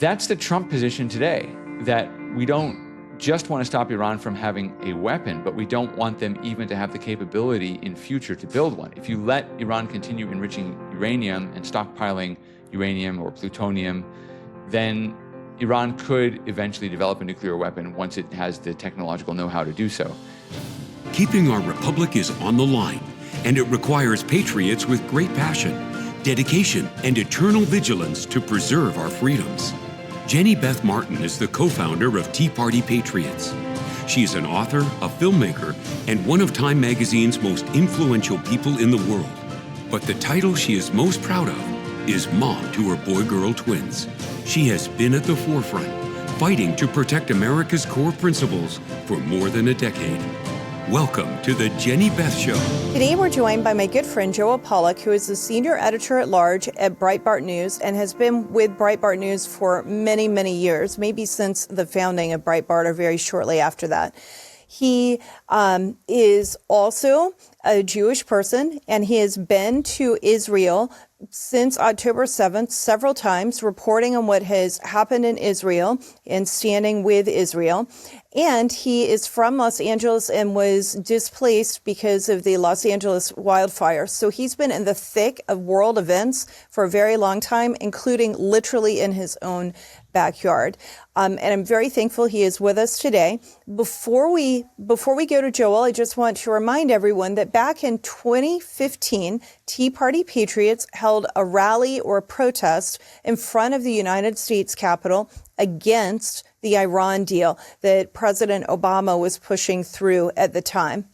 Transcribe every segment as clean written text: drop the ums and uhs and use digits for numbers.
That's the Trump position today, that we don't just want to stop Iran from having a weapon, but we don't want them even to have the capability in future to build one. If you let Iran continue enriching uranium and stockpiling uranium or plutonium, then Iran could eventually develop a nuclear weapon once it has the technological know-how to do so. Keeping our republic is on the line, and it requires patriots with great passion, dedication, and eternal vigilance to preserve our freedoms. Jenny Beth Martin is the co-founder of Tea Party Patriots. She is an author, a filmmaker, and one of Time magazine's most influential people in the world. But the title she is most proud of is mom to her boy-girl twins. She has been at the forefront, fighting to protect America's core principles for more than a decade. Welcome to the Jenny Beth Show. Today we're joined by my good friend Joel Pollak, who is the senior editor-at-large at Breitbart News and has been with Breitbart News for many, many years, maybe since the founding of Breitbart or very shortly after that. He is also a Jewish person, and he has been to Israel since October 7th several times, reporting on what has happened in Israel and standing with Israel. And he is from Los Angeles and was displaced because of the Los Angeles wildfires. So he's been in the thick of world events for a very long time, including literally in his own backyard. And I'm very thankful he is with us today. Before we go to Joel, I just want to remind everyone that back in 2015, Tea Party Patriots held a rally or a protest in front of the United States Capitol against the Iran deal that President Obama was pushing through at the time.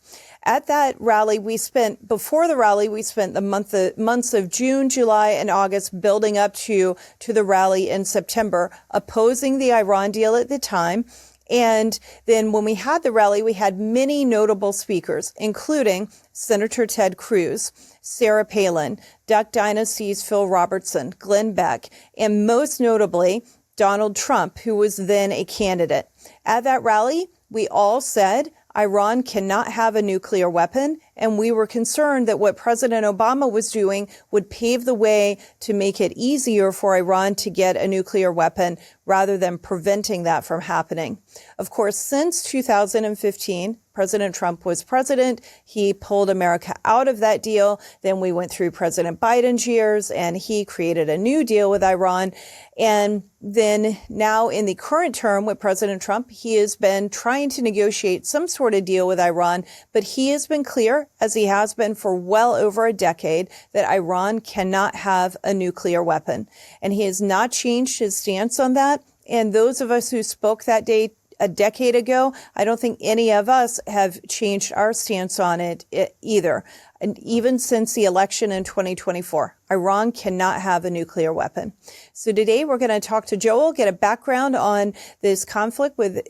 At that rally, before the rally, we spent the months of June, July, and August building up to the rally in September, opposing the Iran deal at the time. And then when we had the rally, we had many notable speakers, including Senator Ted Cruz, Sarah Palin, Duck Dynasty's Phil Robertson, Glenn Beck, and most notably, Donald Trump, who was then a candidate. At that rally, we all said Iran cannot have a nuclear weapon, and we were concerned that what President Obama was doing would pave the way to make it easier for Iran to get a nuclear weapon rather than preventing that from happening. Of course, since 2015, President Trump was president. He pulled America out of that deal. Then we went through President Biden's years, and he created a new deal with Iran. And then now in the current term with President Trump, he has been trying to negotiate some sort of deal with Iran, but he has been clear, as he has been for well over a decade, that Iran cannot have a nuclear weapon. And he has not changed his stance on that. And those of us who spoke that day a decade ago, I don't think any of us have changed our stance on it either. And even since the election in 2024, Iran cannot have a nuclear weapon. So today we're going to talk to Joel, get a background on this conflict with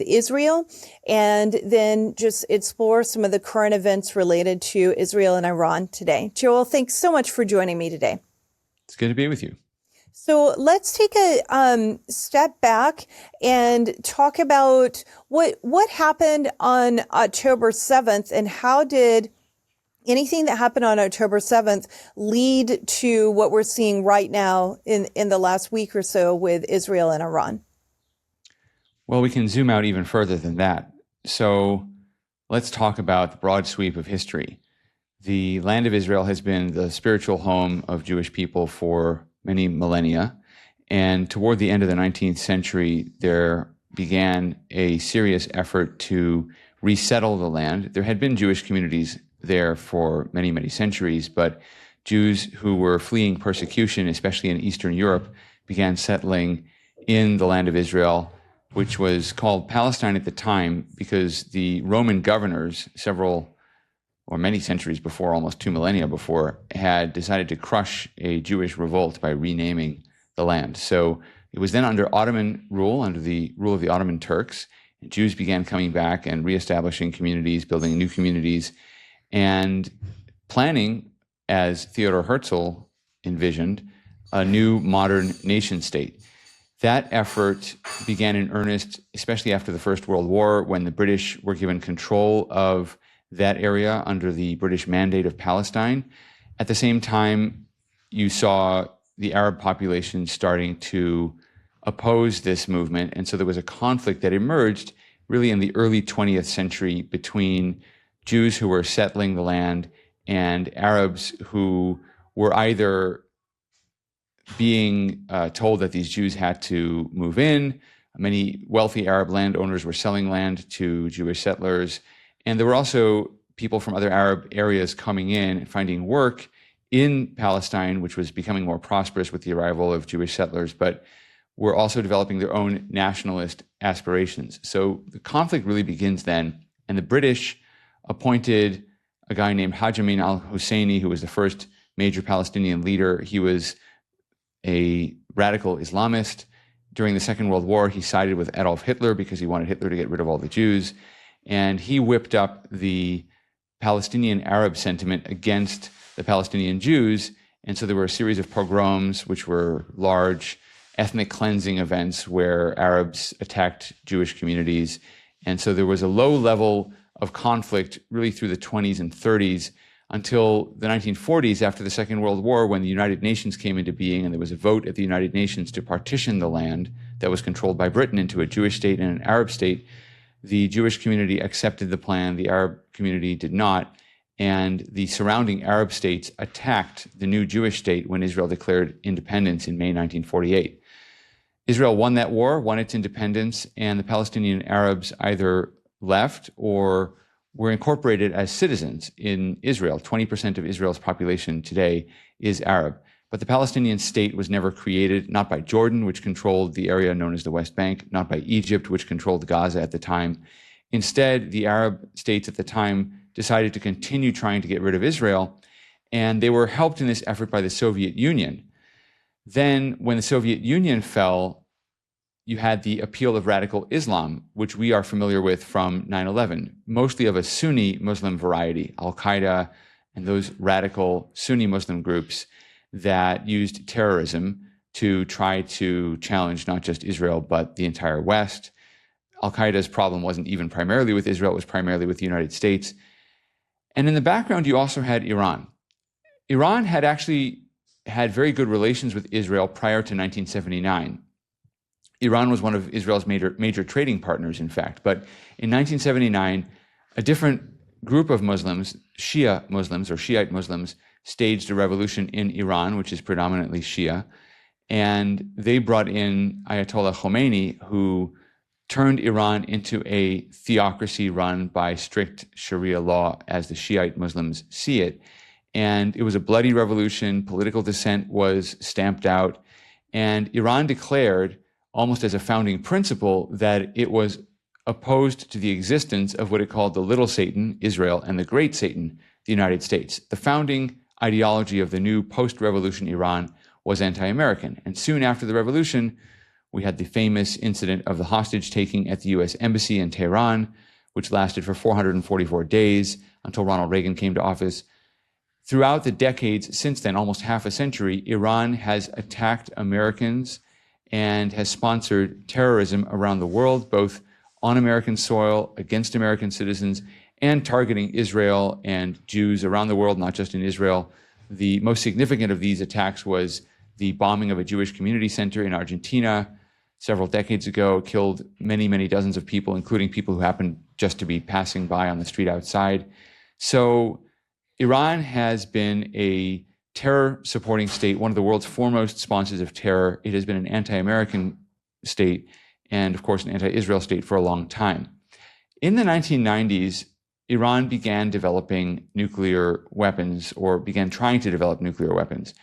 Israel, and then just explore some of the current events related to Israel and Iran today. Joel, thanks so much for joining me today. It's good to be with you. So let's take a step back and talk about what happened on October 7th and how did anything that happened on October 7th lead to what we're seeing right now in the last week or so with Israel and Iran? Well, we can zoom out even further than that. So let's talk about the broad sweep of history. The land of Israel has been the spiritual home of Jewish people for many millennia. And toward the end of the 19th century, there began a serious effort to resettle the land. There had been Jewish communities there for many, many centuries, but Jews who were fleeing persecution, especially in Eastern Europe, began settling in the land of Israel, which was called Palestine at the time because the Roman governors, many centuries before, almost 2 millennia before, had decided to crush a Jewish revolt by renaming the land. So it was then under Ottoman rule, under the rule of the Ottoman Turks. And Jews began coming back and reestablishing communities, building new communities, and planning, as Theodor Herzl envisioned, a new modern nation state. That effort began in earnest, especially after the First World War, when the British were given control of that area under the British Mandate of Palestine. At the same time, you saw the Arab population starting to opposed this movement. And so there was a conflict that emerged really in the early 20th century between Jews who were settling the land and Arabs who were either being told that these Jews had to move in. Many wealthy Arab landowners were selling land to Jewish settlers. And there were also people from other Arab areas coming in and finding work in Palestine, which was becoming more prosperous with the arrival of Jewish settlers, but were also developing their own nationalist aspirations. So the conflict really begins then, and the British appointed a guy named Haj Amin al-Husseini, who was the first major Palestinian leader. He was a radical Islamist. During the Second World War, he sided with Adolf Hitler because he wanted Hitler to get rid of all the Jews. And he whipped up the Palestinian Arab sentiment against the Palestinian Jews. And so there were a series of pogroms, which were large ethnic cleansing events where Arabs attacked Jewish communities. And so there was a low level of conflict really through the 20s and 30s until the 1940s, after the Second World War, when the United Nations came into being and there was a vote at the United Nations to partition the land that was controlled by Britain into a Jewish state and an Arab state. The Jewish community accepted the plan, the Arab community did not, and the surrounding Arab states attacked the new Jewish state when Israel declared independence in May 1948. Israel won that war, won its independence, and the Palestinian Arabs either left or were incorporated as citizens in Israel. 20% of Israel's population today is Arab. But the Palestinian state was never created, not by Jordan, which controlled the area known as the West Bank, not by Egypt, which controlled Gaza at the time. Instead, the Arab states at the time decided to continue trying to get rid of Israel, and they were helped in this effort by the Soviet Union. Then, when the Soviet Union fell, you had the appeal of radical Islam, which we are familiar with from 9/11, mostly of a Sunni Muslim variety, Al-Qaeda and those radical Sunni Muslim groups that used terrorism to try to challenge not just Israel, but the entire West. Al-Qaeda's problem wasn't even primarily with Israel, it was primarily with the United States. And in the background, you also had Iran. Iran had actually had very good relations with Israel prior to 1979. Iran was one of Israel's major trading partners, in fact. But in 1979, a different group of Muslims, Shia Muslims or Shiite Muslims, staged a revolution in Iran, which is predominantly Shia. And they brought in Ayatollah Khomeini, who turned Iran into a theocracy run by strict Sharia law as the Shiite Muslims see it. And it was a bloody revolution. Political dissent was stamped out. And Iran declared, almost as a founding principle, that it was opposed to the existence of what it called the little Satan, Israel, and the great Satan, the United States. The founding ideology of the new post-revolution Iran was anti-American. And soon after the revolution, we had the famous incident of the hostage-taking at the U.S. Embassy in Tehran, which lasted for 444 days until Ronald Reagan came to office. Throughout the decades since then, almost half a century, Iran has attacked Americans and has sponsored terrorism around the world, both on American soil, against American citizens, and targeting Israel and Jews around the world, not just in Israel. The most significant of these attacks was the bombing of a Jewish community center in Argentina several decades ago, killed many, many dozens of people, including people who happened just to be passing by on the street outside. So Iran has been a terror-supporting state, one of the world's foremost sponsors of terror. It has been an anti-American state and, of course, an anti-Israel state for a long time. In the 1990s, Iran began developing nuclear weapons, or began trying to develop nuclear weapons.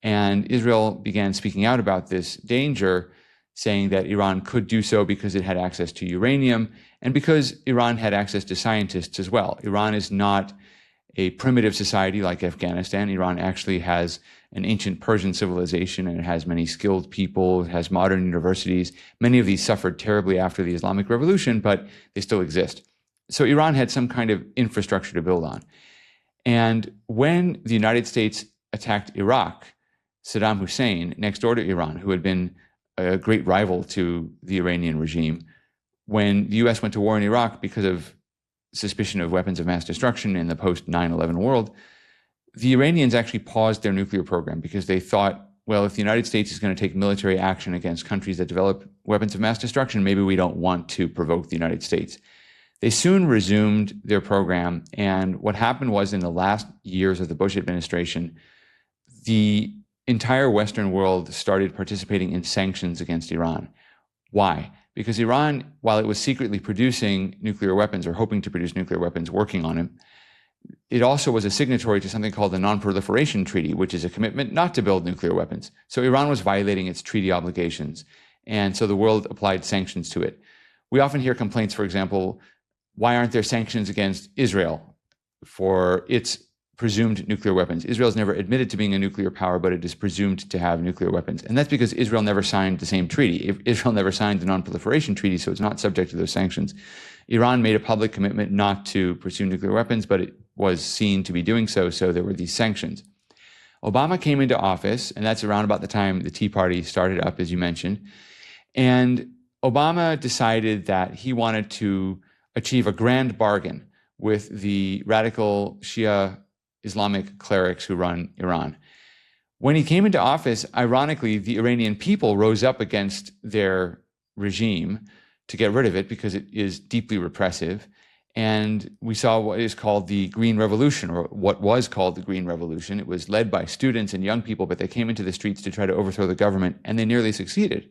And Israel began speaking out about this danger, saying that Iran could do so because it had access to uranium and because Iran had access to scientists as well. Iran is not a primitive society like Afghanistan. Iran actually has an ancient Persian civilization, and it has many skilled people, it has modern universities. Many of these suffered terribly after the Islamic Revolution, but they still exist. So Iran had some kind of infrastructure to build on. And when the United States attacked Iraq, Saddam Hussein, next door to Iran, who had been a great rival to the Iranian regime, when the U.S. went to war in Iraq because of suspicion of weapons of mass destruction in the post-9/11 world, the Iranians actually paused their nuclear program because they thought well, if the United States is going to take military action against countries that develop weapons of mass destruction, maybe we don't want to provoke the United States. They soon resumed their program, and what happened was in the last years of the Bush administration, the entire Western world started participating in sanctions against Iran. Why? Because Iran, while it was secretly producing nuclear weapons or hoping to produce nuclear weapons, working on them, it also was a signatory to something called the Non-Proliferation Treaty, which is a commitment not to build nuclear weapons. So Iran was violating its treaty obligations, and so the world applied sanctions to it. We often hear complaints, for example, why aren't there sanctions against Israel for its presumed nuclear weapons? Israel's never admitted to being a nuclear power, but it is presumed to have nuclear weapons. And that's because Israel never signed the same treaty. Israel never signed the Non-Proliferation Treaty, so it's not subject to those sanctions. Iran made a public commitment not to pursue nuclear weapons, but it was seen to be doing so, so there were these sanctions. Obama came into office, and that's around about the time the Tea Party started up, as you mentioned. And Obama decided that he wanted to achieve a grand bargain with the radical Shia Islamic clerics who run Iran. When he came into office, ironically, the Iranian people rose up against their regime to get rid of it because it is deeply repressive. And we saw what is called the Green Revolution, or what was called the Green Revolution. It was led by students and young people, but they came into the streets to try to overthrow the government, and they nearly succeeded.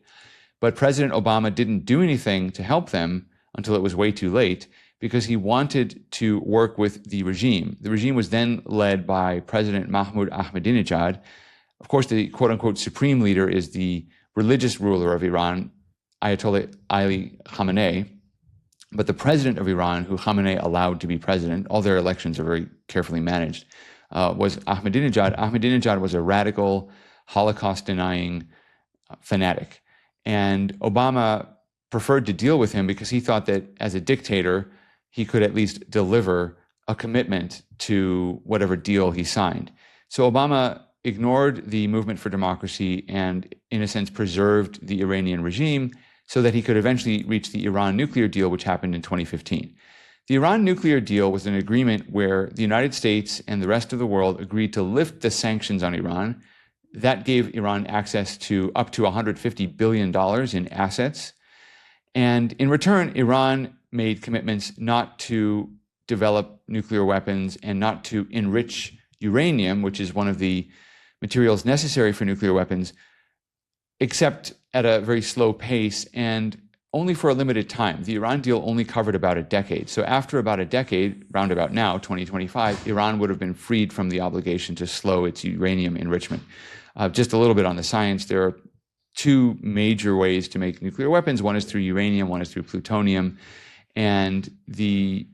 But President Obama didn't do anything to help them until it was way too late, because he wanted to work with the regime. The regime was then led by President Mahmoud Ahmadinejad. Of course, the quote-unquote supreme leader is the religious ruler of Iran, Ayatollah Ali Khamenei. But the president of Iran, who Khamenei allowed to be president, all their elections are very carefully managed, was Ahmadinejad. Ahmadinejad was a radical, Holocaust-denying fanatic. And Obama preferred to deal with him because he thought that as a dictator, he could at least deliver a commitment to whatever deal he signed. So Obama ignored the movement for democracy and, in a sense, preserved the Iranian regime so that he could eventually reach the Iran nuclear deal, which happened in 2015. The Iran nuclear deal was an agreement where the United States and the rest of the world agreed to lift the sanctions on Iran. That gave Iran access to up to $150 billion in assets. And in return, Iran made commitments not to develop nuclear weapons and not to enrich uranium, which is one of the materials necessary for nuclear weapons, except at a very slow pace and only for a limited time. The Iran deal only covered about a decade. So after about a decade, round about now, 2025, Iran would have been freed from the obligation to slow its uranium enrichment. Just a little bit on the science, there are two major ways to make nuclear weapons. One is through uranium, one is through plutonium. And the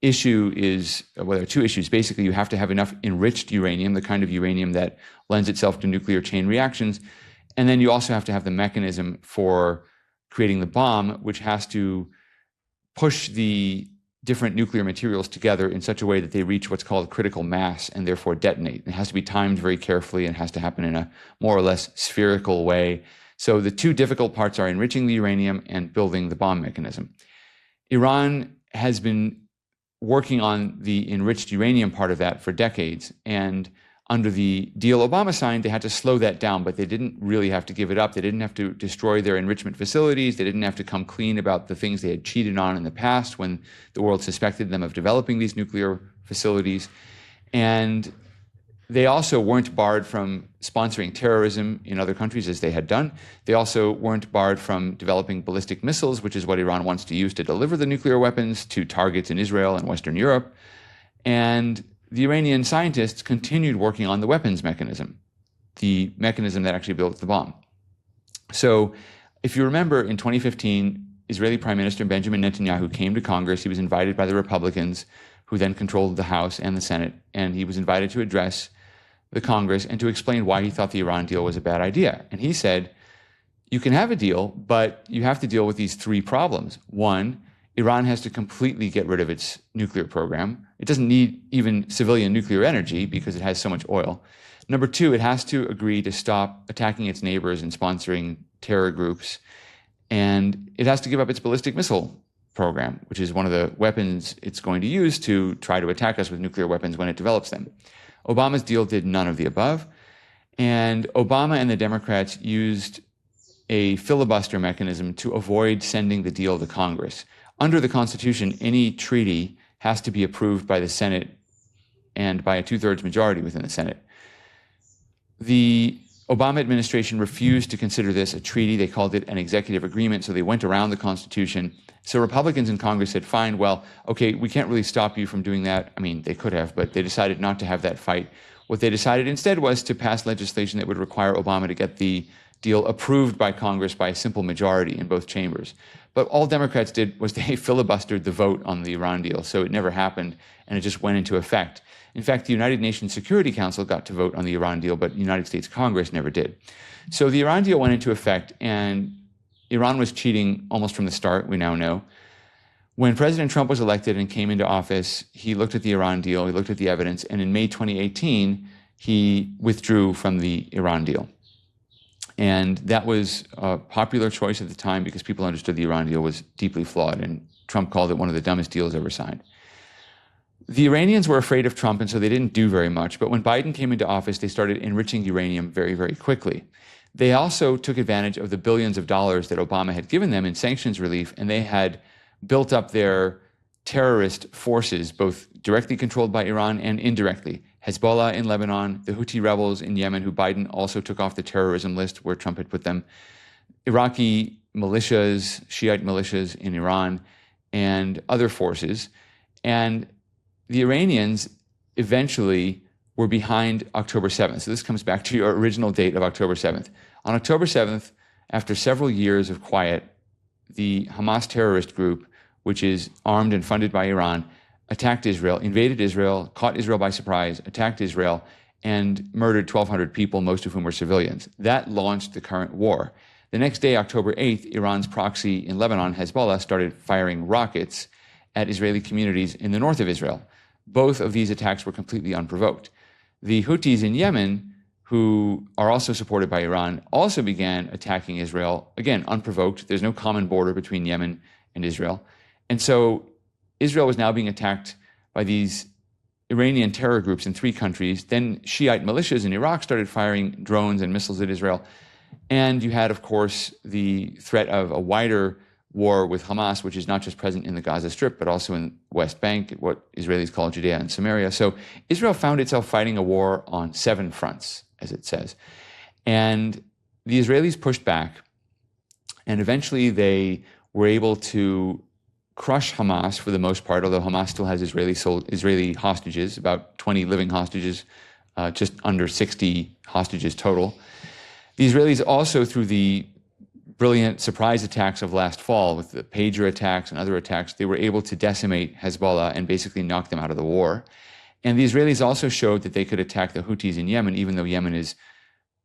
issue is, well, there are two issues. Basically, you have to have enough enriched uranium, the kind of uranium that lends itself to nuclear chain reactions. And then you also have to have the mechanism for creating the bomb, which has to push the different nuclear materials together in such a way that they reach what's called critical mass and therefore detonate. It has to be timed very carefully and has to happen in a more or less spherical way. So the two difficult parts are enriching the uranium and building the bomb mechanism. Iran has been working on the enriched uranium part of that for decades. And under the deal Obama signed, they had to slow that down, but they didn't really have to give it up. They didn't have to destroy their enrichment facilities. They didn't have to come clean about the things they had cheated on in the past when the world suspected them of developing these nuclear facilities. And they also weren't barred from sponsoring terrorism in other countries as they had done. They also weren't barred from developing ballistic missiles, which is what Iran wants to use to deliver the nuclear weapons to targets in Israel and Western Europe. And the Iranian scientists continued working on the weapons mechanism, the mechanism that actually built the bomb. So if you remember, in 2015, Israeli Prime Minister Benjamin Netanyahu came to Congress. He was invited by the Republicans, who then controlled the House and the Senate, and he was invited to address the Congress and to explain why he thought the Iran deal was a bad idea. And he said, you can have a deal, but you have to deal with these three problems. One, Iran has to completely get rid of its nuclear program. It doesn't need even civilian nuclear energy because it has so much oil. Number two, it has to agree to stop attacking its neighbors and sponsoring terror groups. And it has to give up its ballistic missile program, which is one of the weapons it's going to use to try to attack us with nuclear weapons when it develops them. Obama's deal did none of the above. And Obama and the Democrats used a filibuster mechanism to avoid sending the deal to Congress. Under the Constitution, any treaty has to be approved by the Senate and by a two-thirds majority within the Senate. The Obama administration refused to consider this a treaty. They called it an executive agreement, so they went around the Constitution. So Republicans in Congress said, fine, well, okay, we can't really stop you from doing that. I mean, they could have, but they decided not to have that fight. What they decided instead was to pass legislation that would require Obama to get the deal approved by Congress by a simple majority in both chambers. But all Democrats did was they filibustered the vote on the Iran deal, so it never happened, and it just went into effect. In fact, the United Nations Security Council got to vote on the Iran deal, but the United States Congress never did. So the Iran deal went into effect, and Iran was cheating almost from the start, we now know. When President Trump was elected and came into office, he looked at the Iran deal, he looked at the evidence, and in May 2018, he withdrew from the Iran deal. And that was a popular choice at the time because people understood the Iran deal was deeply flawed, and Trump called it one of the dumbest deals ever signed. The Iranians were afraid of Trump, and so they didn't do very much. But when Biden came into office, they started enriching uranium very, very quickly. They also took advantage of the billions of dollars that Obama had given them in sanctions relief, and they had built up their terrorist forces, both directly controlled by Iran and indirectly. Hezbollah in Lebanon, the Houthi rebels in Yemen, who Biden also took off the terrorism list where Trump had put them, Iraqi militias, Shiite militias in Iran, and other forces. And the Iranians eventually were behind October 7th. So this comes back to your original date of October 7th. On October 7th, after several years of quiet, the Hamas terrorist group, which is armed and funded by Iran, attacked Israel, invaded Israel, caught Israel by surprise, attacked Israel, and murdered 1,200 people, most of whom were civilians. That launched the current war. The next day, October 8th, Iran's proxy in Lebanon, Hezbollah, started firing rockets at Israeli communities in the north of Israel. Both of these attacks were completely unprovoked. The Houthis in Yemen, who are also supported by Iran, also began attacking Israel, again, unprovoked. There's no common border between Yemen and Israel. And so Israel was now being attacked by these Iranian terror groups in 3 countries. Then Shiite militias in Iraq started firing drones and missiles at Israel. And you had, of course, the threat of a wider war with Hamas, which is not just present in the Gaza Strip, but also in West Bank, what Israelis call Judea and Samaria. So Israel found itself fighting a war on 7 fronts, as it says. And the Israelis pushed back, and eventually they were able to crush Hamas for the most part, although Hamas still has Israeli hostages, about 20 living hostages, just under 60 hostages total. The Israelis also, through the brilliant surprise attacks of last fall, with the pager attacks and other attacks, they were able to decimate Hezbollah and basically knock them out of the war. And the Israelis also showed that they could attack the Houthis in Yemen, even though Yemen is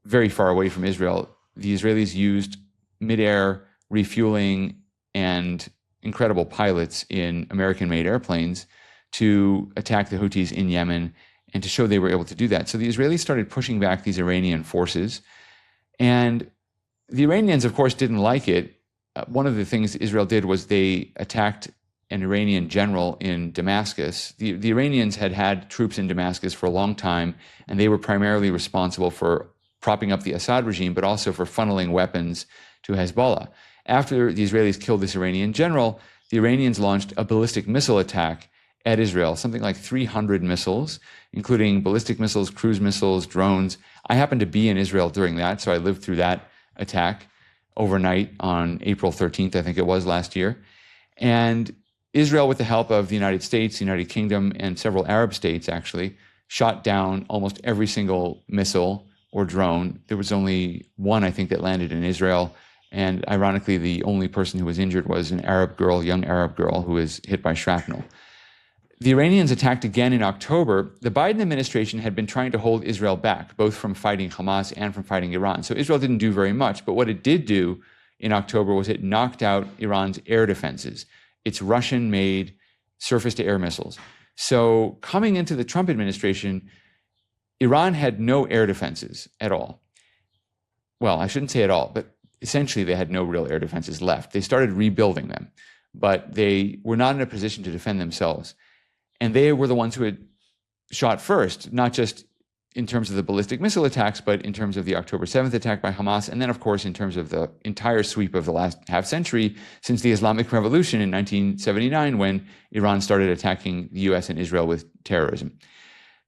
very far away from Israel. The Israelis used mid-air refueling and incredible pilots in American-made airplanes to attack the Houthis in Yemen and to show they were able to do that. So the Israelis started pushing back these Iranian forces. And the Iranians, of course, didn't like it. One of the things Israel did was they attacked an Iranian general in Damascus. The Iranians had had troops in Damascus for a long time, and they were primarily responsible for propping up the Assad regime, but also for funneling weapons to Hezbollah. After the Israelis killed this Iranian general, the Iranians launched a ballistic missile attack at Israel, something like 300 missiles, including ballistic missiles, cruise missiles, drones. I happened to be in Israel during that, so I lived through that attack overnight on April 13th, I think it was last year. And Israel, with the help of the United States, the United Kingdom, and several Arab states, actually, shot down almost every single missile or drone. There was only one, I think, that landed in Israel. And ironically, the only person who was injured was an Arab girl, young Arab girl, who was hit by shrapnel. The Iranians attacked again in October. The Biden administration had been trying to hold Israel back, both from fighting Hamas and from fighting Iran. So Israel didn't do very much. But what it did do in October was it knocked out Iran's air defenses, its Russian-made surface-to-air missiles. So coming into the Trump administration, Iran had no air defenses at all. Well, I shouldn't say at all, but essentially they had no real air defenses left. They started rebuilding them, but they were not in a position to defend themselves. And they were the ones who had shot first, not just in terms of the ballistic missile attacks, but in terms of the October 7th attack by Hamas, and then, of course, in terms of the entire sweep of the last half century since the Islamic Revolution in 1979, when Iran started attacking the US and Israel with terrorism.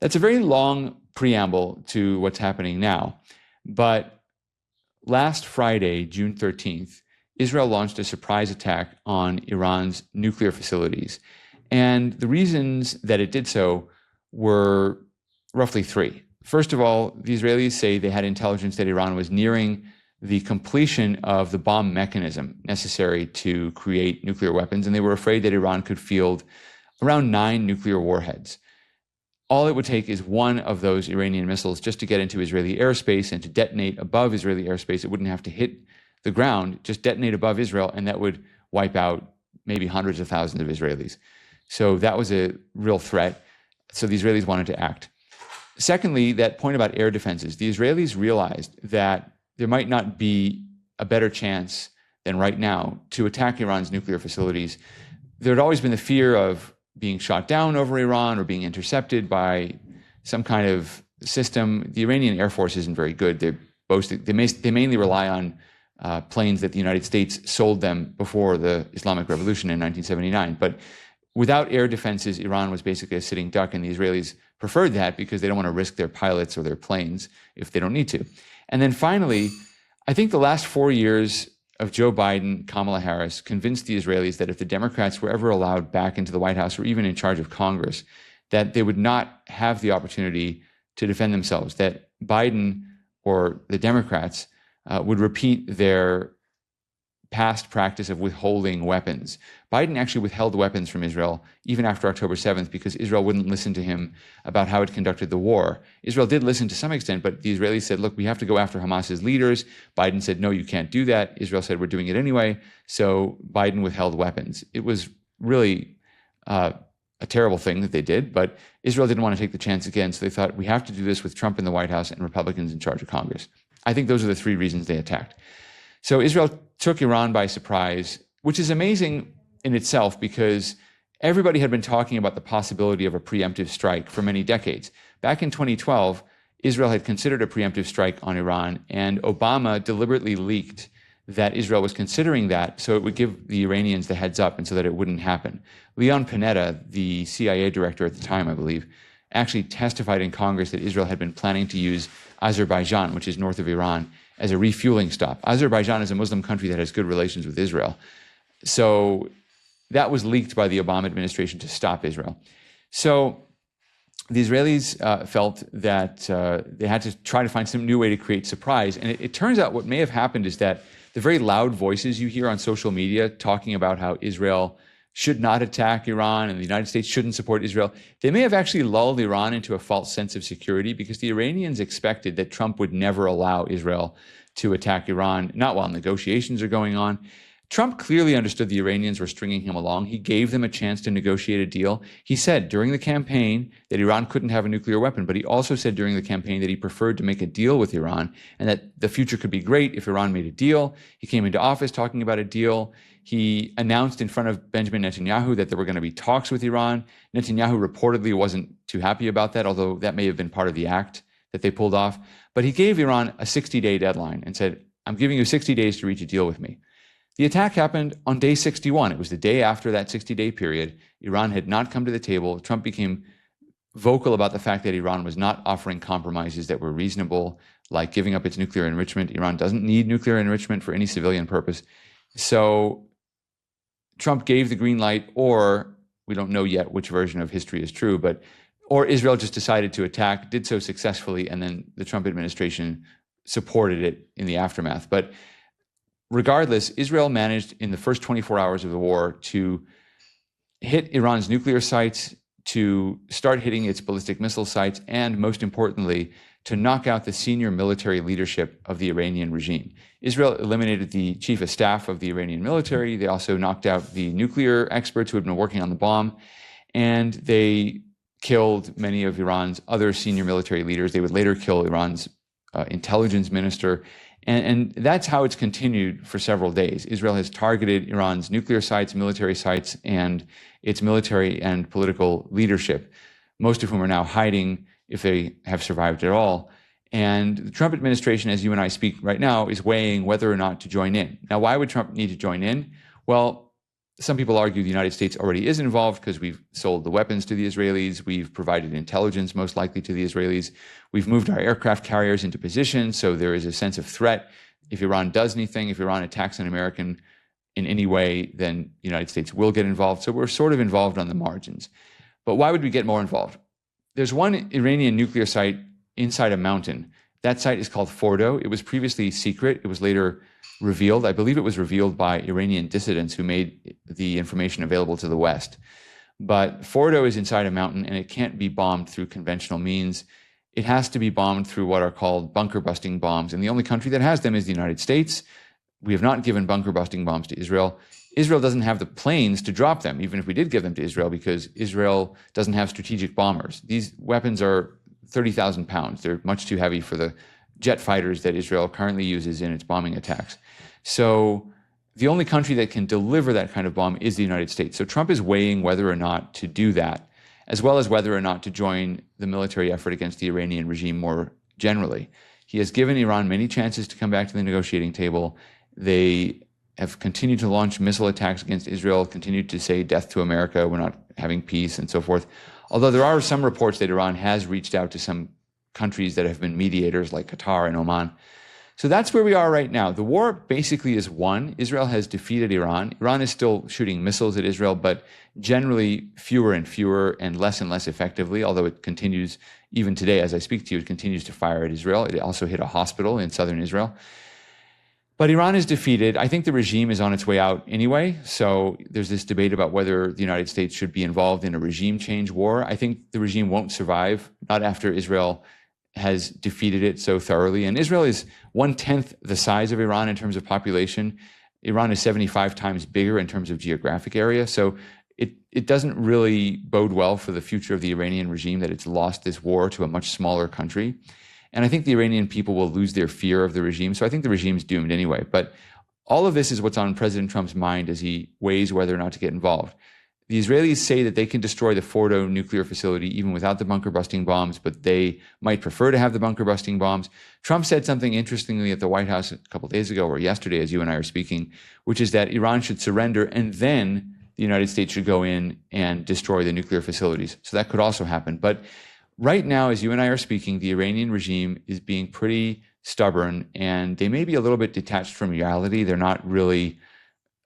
That's a very long preamble to what's happening now. But last Friday, June 13th, Israel launched a surprise attack on Iran's nuclear facilities. And the reasons that it did so were roughly three. First of all, the Israelis say they had intelligence that Iran was nearing the completion of the bomb mechanism necessary to create nuclear weapons, and they were afraid that Iran could field around 9 nuclear warheads. All it would take is one of those Iranian missiles just to get into Israeli airspace and to detonate above Israeli airspace. It wouldn't have to hit the ground, just detonate above Israel, and that would wipe out maybe hundreds of thousands of Israelis. So that was a real threat. So the Israelis wanted to act. Secondly, that point about air defenses. The Israelis realized that there might not be a better chance than right now to attack Iran's nuclear facilities. There had always been the fear of being shot down over Iran or being intercepted by some kind of system. The Iranian Air Force isn't very good. They mainly rely on planes that the United States sold them before the Islamic Revolution in 1979. But without air defenses, Iran was basically a sitting duck, and the Israelis preferred that because they don't want to risk their pilots or their planes if they don't need to. And then finally, I think the last 4 years of Joe Biden, Kamala Harris, convinced the Israelis that if the Democrats were ever allowed back into the White House or even in charge of Congress, that they would not have the opportunity to defend themselves, that Biden or the Democrats would repeat their past practice of withholding weapons. Biden actually withheld weapons from Israel even after October 7th because Israel wouldn't listen to him about how it conducted the war. Israel did listen to some extent, but the Israelis said, look, we have to go after Hamas's leaders. Biden said, no, you can't do that. Israel said, we're doing it anyway. So Biden withheld weapons. It was really a terrible thing that they did, but Israel didn't want to take the chance again. So they thought, we have to do this with Trump in the White House and Republicans in charge of Congress. I think those are the three reasons they attacked. So Israel took Iran by surprise, which is amazing in itself because everybody had been talking about the possibility of a preemptive strike for many decades. Back in 2012, Israel had considered a preemptive strike on Iran, and Obama deliberately leaked that Israel was considering that so it would give the Iranians the heads up and so that it wouldn't happen. Leon Panetta, the CIA director at the time, I believe, actually testified in Congress that Israel had been planning to use Azerbaijan, which is north of Iran, as a refueling stop. Azerbaijan is a Muslim country that has good relations with Israel. So that was leaked by the Obama administration to stop Israel. So the Israelis felt that they had to try to find some new way to create surprise. And it turns out what may have happened is that the very loud voices you hear on social media talking about how Israel should not attack Iran and the United States shouldn't support Israel, they may have actually lulled Iran into a false sense of security because the Iranians expected that Trump would never allow Israel to attack Iran, not while negotiations are going on. Trump clearly understood the Iranians were stringing him along. He gave them a chance to negotiate a deal. He said during the campaign that Iran couldn't have a nuclear weapon, but he also said during the campaign that he preferred to make a deal with Iran and that the future could be great if Iran made a deal. He came into office talking about a deal. He announced in front of Benjamin Netanyahu that there were going to be talks with Iran. Netanyahu reportedly wasn't too happy about that, although that may have been part of the act that they pulled off. But he gave Iran a 60-day deadline and said, I'm giving you 60 days to reach a deal with me. The attack happened on day 61. It was the day after that 60-day period. Iran had not come to the table. Trump became vocal about the fact that Iran was not offering compromises that were reasonable, like giving up its nuclear enrichment. Iran doesn't need nuclear enrichment for any civilian purpose. So Trump gave the green light, or we don't know yet which version of history is true, but or Israel just decided to attack, did so successfully, and then the Trump administration supported it in the aftermath. But regardless, Israel managed in the first 24 hours of the war to hit Iran's nuclear sites, to start hitting its ballistic missile sites, and most importantly, to knock out the senior military leadership of the Iranian regime. Israel eliminated the chief of staff of the Iranian military. They also knocked out the nuclear experts who had been working on the bomb, and they killed many of Iran's other senior military leaders. They would later kill Iran's intelligence minister. And that's how it's continued for several days. Israel has targeted Iran's nuclear sites, military sites, and its military and political leadership, most of whom are now hiding if they have survived at all. And the Trump administration, as you and I speak right now, is weighing whether or not to join in. Now, why would Trump need to join in? Well, some people argue the United States already is involved because we've sold the weapons to the Israelis. We've provided intelligence, most likely, to the Israelis. We've moved our aircraft carriers into position, so there is a sense of threat. If Iran does anything, if Iran attacks an American in any way, then the United States will get involved. So we're sort of involved on the margins. But why would we get more involved? There's one Iranian nuclear site inside a mountain. That site is called Fordo. It was previously secret. It was later revealed. I believe it was revealed by Iranian dissidents who made the information available to the West. But Fordo is inside a mountain, and it can't be bombed through conventional means. It has to be bombed through what are called bunker-busting bombs. And the only country that has them is the United States. We have not given bunker-busting bombs to Israel. Israel doesn't have the planes to drop them, even if we did give them to Israel, because Israel doesn't have strategic bombers. These weapons are 30,000 pounds. They're much too heavy for the jet fighters that Israel currently uses in its bombing attacks. So the only country that can deliver that kind of bomb is the United States. So Trump is weighing whether or not to do that, as well as whether or not to join the military effort against the Iranian regime more generally. He has given Iran many chances to come back to the negotiating table. They have continued to launch missile attacks against Israel, continued to say death to America, we're not having peace, and so forth. Although there are some reports that Iran has reached out to some countries that have been mediators like Qatar and Oman. So that's where we are right now. The war basically is won. Israel has defeated Iran. Iran is still shooting missiles at Israel, but generally fewer and less effectively, although it continues, even today as I speak to you, it continues to fire at Israel. It also hit a hospital in southern Israel. But Iran is defeated. I think the regime is on its way out anyway. So there's this debate about whether the United States should be involved in a regime change war. I think the regime won't survive, not after Israel has defeated it so thoroughly. And Israel is 1/10 the size of Iran in terms of population. Iran is 75 times bigger in terms of geographic area. So it doesn't really bode well for the future of the Iranian regime that it's lost this war to a much smaller country. And I think the Iranian people will lose their fear of the regime. So I think the regime's doomed anyway. But all of this is what's on President Trump's mind as he weighs whether or not to get involved. The Israelis say that they can destroy the Fordo nuclear facility even without the bunker-busting bombs, but they might prefer to have the bunker-busting bombs. Trump said something interestingly at the White House a couple of days ago, or yesterday as you and I are speaking, which is that Iran should surrender and then the United States should go in and destroy the nuclear facilities. So that could also happen. But right now, as you and I are speaking, the Iranian regime is being pretty stubborn, and they may be a little bit detached from reality. They're not really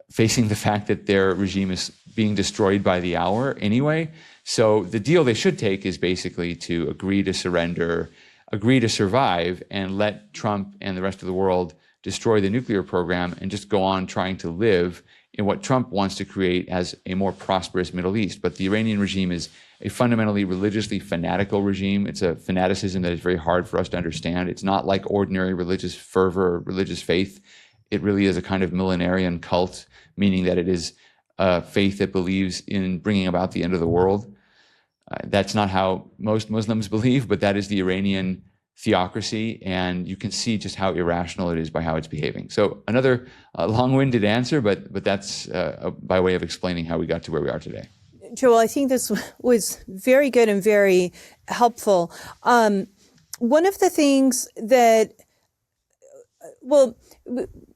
facing the fact that their regime is being destroyed by the hour anyway. So the deal they should take is basically to agree to surrender, agree to survive, and let Trump and the rest of the world destroy the nuclear program and just go on trying to live in what Trump wants to create as a more prosperous Middle East. But the Iranian regime is a fundamentally religiously fanatical regime. It's a fanaticism that is very hard for us to understand. It's not like ordinary religious fervor or religious faith. It really is a kind of millenarian cult, meaning that it is a faith that believes in bringing about the end of the world. That's not how most Muslims believe, but that is the Iranian theocracy, and you can see just how irrational it is by how it's behaving. So another long-winded answer, but that's by way of explaining how we got to where we are today. Joel, I think this was very good and very helpful. One of the things that,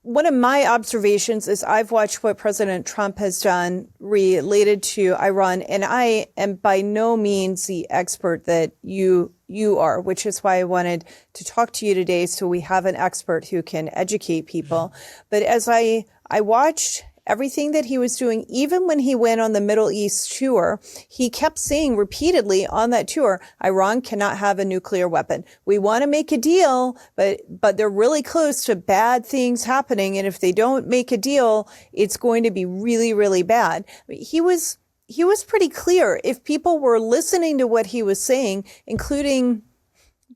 one of my observations is I've watched what President Trump has done related to Iran, and I am by no means the expert that you are, which is why I wanted to talk to you today so we have an expert who can educate people. But as I watched everything that he was doing, even when he went on the Middle East tour, he kept saying repeatedly on that tour, Iran cannot have a nuclear weapon. We want to make a deal, but they're really close to bad things happening. And if they don't make a deal, it's going to be really, really bad. He was pretty clear. If people were listening to what he was saying, including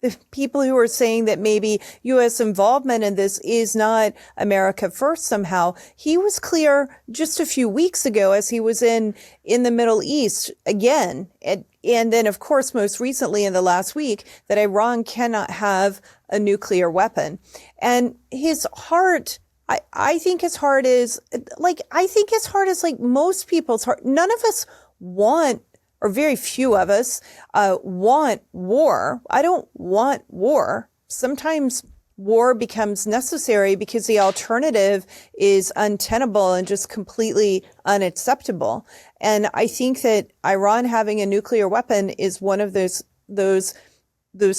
the people who are saying that maybe U.S. involvement in this is not America first somehow, he was clear just a few weeks ago as he was in the Middle East again. And then, of course, most recently in the last week, that Iran cannot have a nuclear weapon. And his heart, I think his heart is like most people's heart. None of us want or very few of us, want war. I don't want war. Sometimes war becomes necessary because the alternative is untenable and just completely unacceptable. And I think that Iran having a nuclear weapon is one of those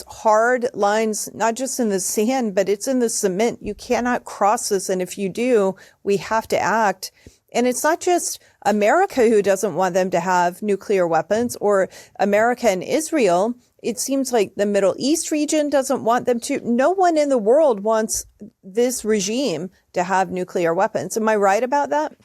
hard lines, not just in the sand, but it's in the cement. You cannot cross this. And if you do, we have to act. And it's not just America who doesn't want them to have nuclear weapons, or America and Israel. It seems like the Middle East region doesn't want them to. No one in the world wants this regime to have nuclear weapons. Am I right about that?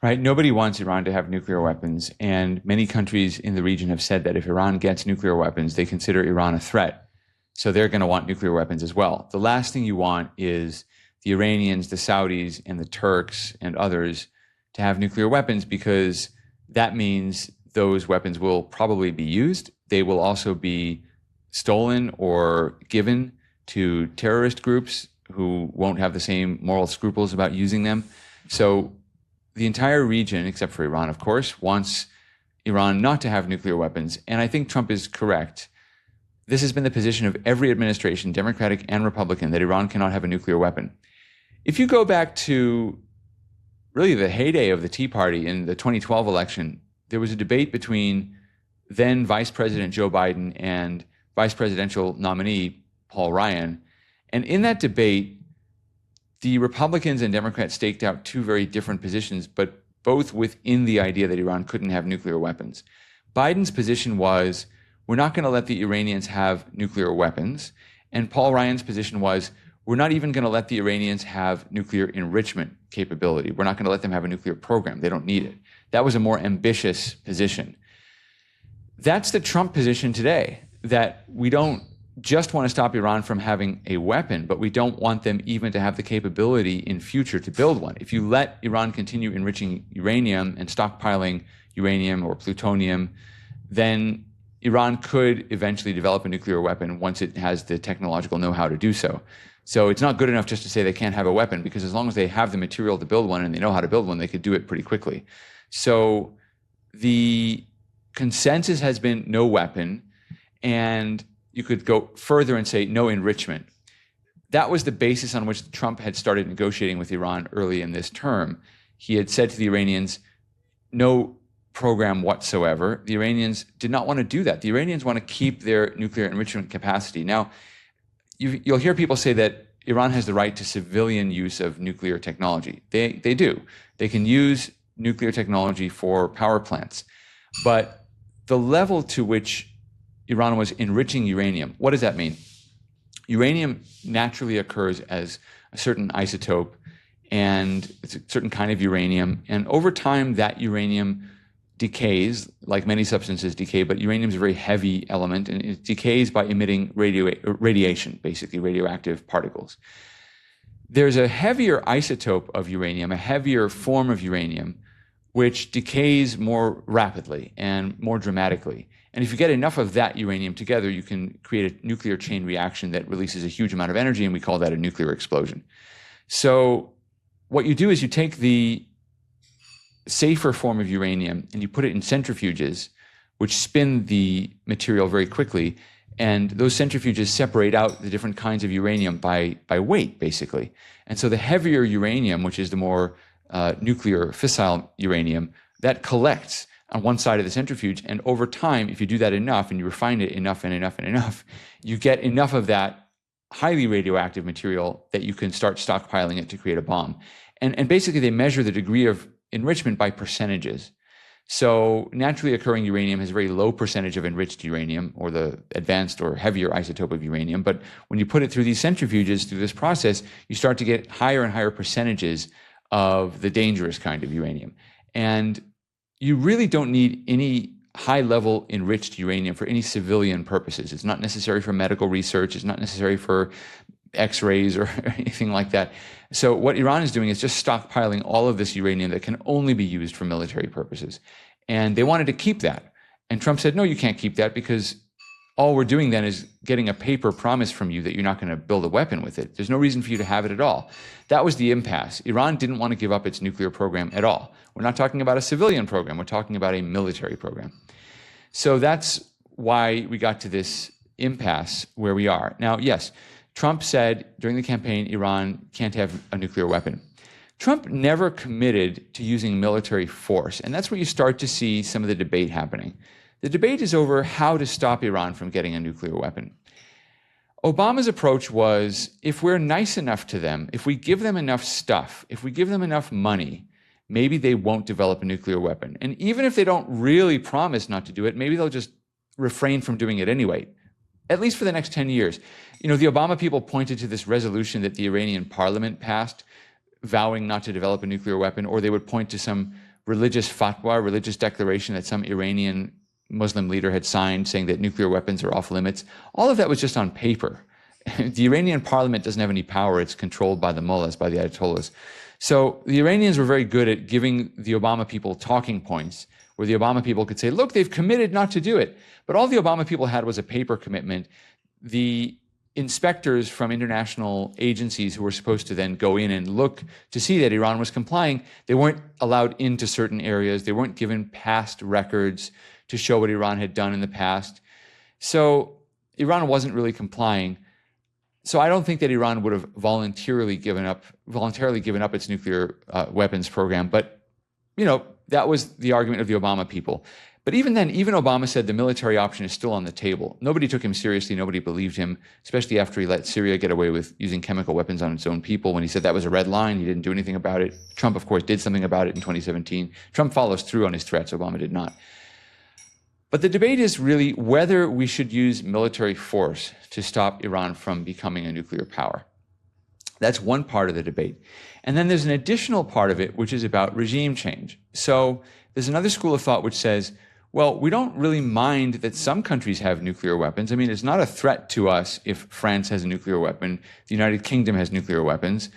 Right. Nobody wants Iran to have nuclear weapons. And many countries in the region have said that if Iran gets nuclear weapons, they consider Iran a threat. So they're going to want nuclear weapons as well. The last thing you want is the Iranians, the Saudis, and the Turks and others to have nuclear weapons, because that means those weapons will probably be used. They will also be stolen or given to terrorist groups who won't have the same moral scruples about using them. So the entire region, except for Iran, of course, wants Iran not to have nuclear weapons. And I think Trump is correct. This has been the position of every administration, Democratic and Republican, that Iran cannot have a nuclear weapon. If you go back to really the heyday of the Tea Party in the 2012 election, there was a debate between then Vice President Joe Biden and Vice Presidential nominee Paul Ryan. And in that debate, the Republicans and Democrats staked out two very different positions, but both within the idea that Iran couldn't have nuclear weapons. Biden's position was, we're not going to let the Iranians have nuclear weapons. And Paul Ryan's position was, we're not even going to let the Iranians have nuclear enrichment capability. We're not going to let them have a nuclear program. They don't need it. That was a more ambitious position. That's the Trump position today, that we don't just want to stop Iran from having a weapon, but we don't want them even to have the capability in future to build one. If you let Iran continue enriching uranium and stockpiling uranium or plutonium, then Iran could eventually develop a nuclear weapon once it has the technological know-how to do so. So it's not good enough just to say they can't have a weapon, because as long as they have the material to build one and they know how to build one, they could do it pretty quickly. So the consensus has been no weapon, and you could go further and say no enrichment. That was the basis on which Trump had started negotiating with Iran early in this term. He had said to the Iranians, no program whatsoever. The Iranians did not want to do that. The Iranians want to keep their nuclear enrichment capacity. Now, you'll hear people say that Iran has the right to civilian use of nuclear technology. They do. They can use nuclear technology for power plants. But the level to which Iran was enriching uranium, what does that mean? Uranium naturally occurs as a certain isotope, and it's a certain kind of uranium. And over time, that uranium decays, like many substances decay, but uranium is a very heavy element, and it decays by emitting radiation, basically radioactive particles. There's a heavier isotope of uranium, a heavier form of uranium, which decays more rapidly and more dramatically. And if you get enough of that uranium together, you can create a nuclear chain reaction that releases a huge amount of energy, and we call that a nuclear explosion. So what you do is you take the safer form of uranium and you put it in centrifuges, which spin the material very quickly, and those centrifuges separate out the different kinds of uranium by weight, basically. And so the heavier uranium, which is the more nuclear fissile uranium, that collects on one side of the centrifuge, and over time, if you do that enough and you refine it enough and enough and enough, you get enough of that highly radioactive material that you can start stockpiling it to create a bomb. And basically they measure the degree of enrichment by percentages. So naturally occurring uranium has a very low percentage of enriched uranium, or the advanced or heavier isotope of uranium. But when you put it through these centrifuges, through this process, you start to get higher and higher percentages of the dangerous kind of uranium. And you really don't need any high-level enriched uranium for any civilian purposes. It's not necessary for medical research. It's not necessary for X-rays or anything like that. So what Iran is doing is just stockpiling all of this uranium that can only be used for military purposes. And they wanted to keep that. And Trump said, no, you can't keep that, because all we're doing then is getting a paper promise from you that you're not going to build a weapon with it. There's no reason for you to have it at all. That was the impasse. Iran didn't want to give up its nuclear program at all. We're not talking about a civilian program. We're talking about a military program. So that's why we got to this impasse where we are. Now, yes, Trump said during the campaign, Iran can't have a nuclear weapon. Trump never committed to using military force, and that's where you start to see some of the debate happening. The debate is over how to stop Iran from getting a nuclear weapon. Obama's approach was, if we're nice enough to them, if we give them enough stuff, if we give them enough money, maybe they won't develop a nuclear weapon. And even if they don't really promise not to do it, maybe they'll just refrain from doing it anyway, at least for the next 10 years. You know, the Obama people pointed to this resolution that the Iranian parliament passed, vowing not to develop a nuclear weapon, or they would point to some religious fatwa, religious declaration that some Iranian Muslim leader had signed saying that nuclear weapons are off limits. All of that was just on paper. The Iranian parliament doesn't have any power. It's controlled by the mullahs, by the ayatollahs. So the Iranians were very good at giving the Obama people talking points where the Obama people could say, look, they've committed not to do it. But all the Obama people had was a paper commitment. The inspectors from international agencies who were supposed to then go in and look to see that Iran was complying, they weren't allowed into certain areas. They weren't given past records to show what Iran had done in the past. So Iran wasn't really complying. So I don't think that Iran would have voluntarily given up its nuclear weapons program. But, you know, that was the argument of the Obama people. But even then, even Obama said the military option is still on the table. Nobody took him seriously. Nobody believed him, especially after he let Syria get away with using chemical weapons on its own people. When he said that was a red line, he didn't do anything about it. Trump, of course, did something about it in 2017. Trump follows through on his threats. Obama did not. But the debate is really whether we should use military force to stop Iran from becoming a nuclear power. That's one part of the debate. And then there's an additional part of it, which is about regime change. So there's another school of thought which says, well, we don't really mind that some countries have nuclear weapons. I mean, it's not a threat to us if France has a nuclear weapon, the United Kingdom has nuclear weapons.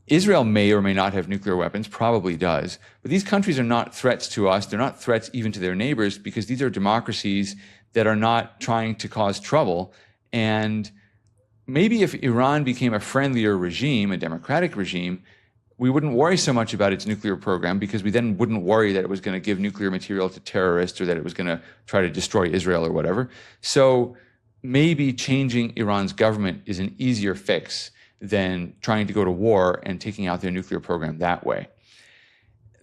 Israel may or may not have nuclear weapons, probably does. But these countries are not threats to us. They're not threats even to their neighbors because these are democracies that are not trying to cause trouble. And maybe if Iran became a friendlier regime, a democratic regime, we wouldn't worry so much about its nuclear program because we then wouldn't worry that it was going to give nuclear material to terrorists or that it was going to try to destroy Israel or whatever. So maybe changing Iran's government is an easier fix than trying to go to war and taking out their nuclear program that way.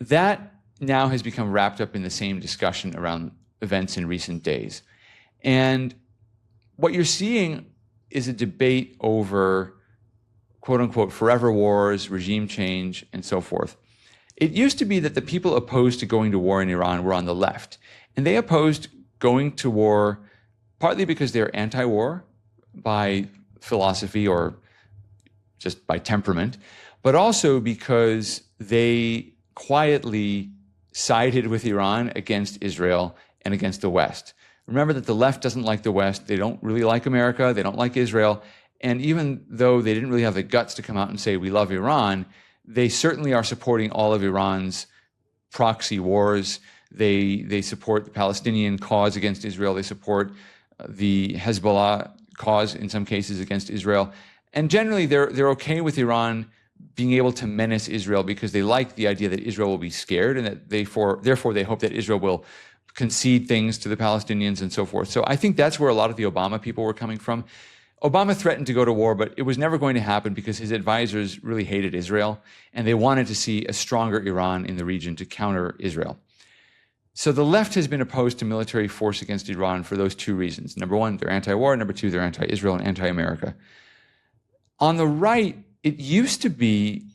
That now has become wrapped up in the same discussion around events in recent days. And what you're seeing is a debate over quote unquote forever wars, regime change, and so forth. It used to be that the people opposed to going to war in Iran were on the left. And they opposed going to war partly because they're anti-war by philosophy or just by temperament, but also because they quietly sided with Iran against Israel and against the West. Remember that the left doesn't like the West. They don't really like America. They don't like Israel. And even though they didn't really have the guts to come out and say, we love Iran, they certainly are supporting all of Iran's proxy wars. They support the Palestinian cause against Israel. They support the Hezbollah cause in some cases against Israel. And generally, they're okay with Iran being able to menace Israel because they like the idea that Israel will be scared and that therefore they hope that Israel will concede things to the Palestinians and so forth. So I think that's where a lot of the Obama people were coming from. Obama threatened to go to war, but it was never going to happen because his advisors really hated Israel, and they wanted to see a stronger Iran in the region to counter Israel. So the left has been opposed to military force against Iran for those two reasons. Number one, they're anti-war. Number two, they're anti-Israel and anti-America. On the right, it used to be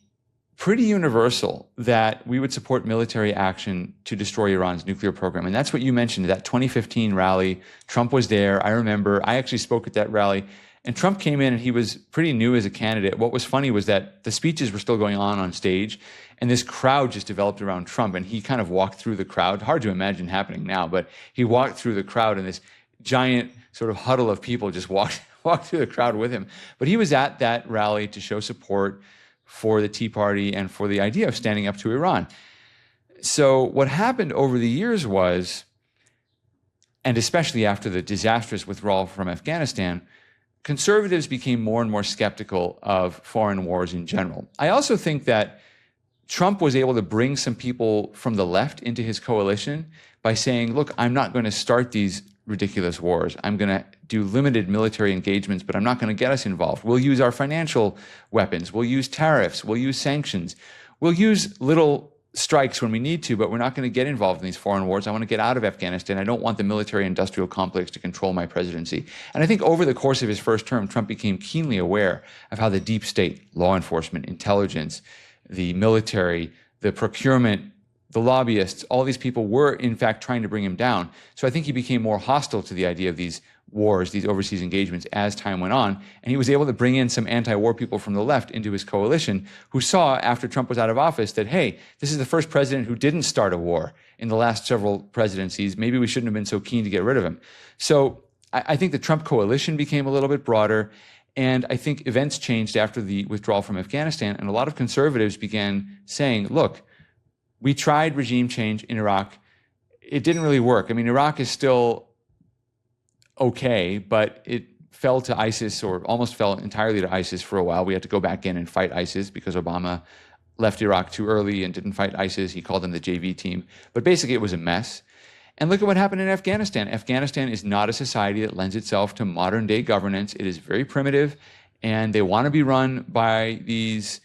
pretty universal that we would support military action to destroy Iran's nuclear program. And that's what you mentioned, that 2015 rally. Trump was there. I remember I actually spoke at that rally. And Trump came in and he was pretty new as a candidate. What was funny was that the speeches were still going on stage, and this crowd just developed around Trump, and he kind of walked through the crowd. Hard to imagine happening now, but he walked through the crowd, and this giant sort of huddle of people just walked through the crowd with him. But he was at that rally to show support for the Tea Party and for the idea of standing up to Iran. So what happened over the years was and especially after the disastrous withdrawal from Afghanistan, conservatives became more and more skeptical of foreign wars in general. I also think that Trump was able to bring some people from the left into his coalition by saying, look, I'm not going to start these ridiculous wars. I'm going to do limited military engagements, but I'm not going to get us involved. We'll use our financial weapons. We'll use tariffs. We'll use sanctions. We'll use little strikes when we need to, but we're not going to get involved in these foreign wars. I want to get out of Afghanistan. I don't want the military-industrial complex to control my presidency. And I think over the course of his first term, Trump became keenly aware of how the deep state, law enforcement, intelligence, the military, the procurement, the lobbyists, all these people were, in fact, trying to bring him down. So I think he became more hostile to the idea of these wars, these overseas engagements, as time went on. And he was able to bring in some anti-war people from the left into his coalition who saw, after Trump was out of office, that, hey, this is the first president who didn't start a war in the last several presidencies. Maybe we shouldn't have been so keen to get rid of him. So I think the Trump coalition became a little bit broader. And I think events changed after the withdrawal from Afghanistan. And a lot of conservatives began saying, look, we tried regime change in Iraq. It didn't really work. I mean, Iraq is still okay, but it fell to ISIS, or almost fell entirely to ISIS for a while. We had to go back in and fight ISIS because Obama left Iraq too early and didn't fight ISIS. He called them the JV team. But basically, it was a mess. And look at what happened in Afghanistan. Afghanistan is not a society that lends itself to modern-day governance. It is very primitive, and they want to be run by these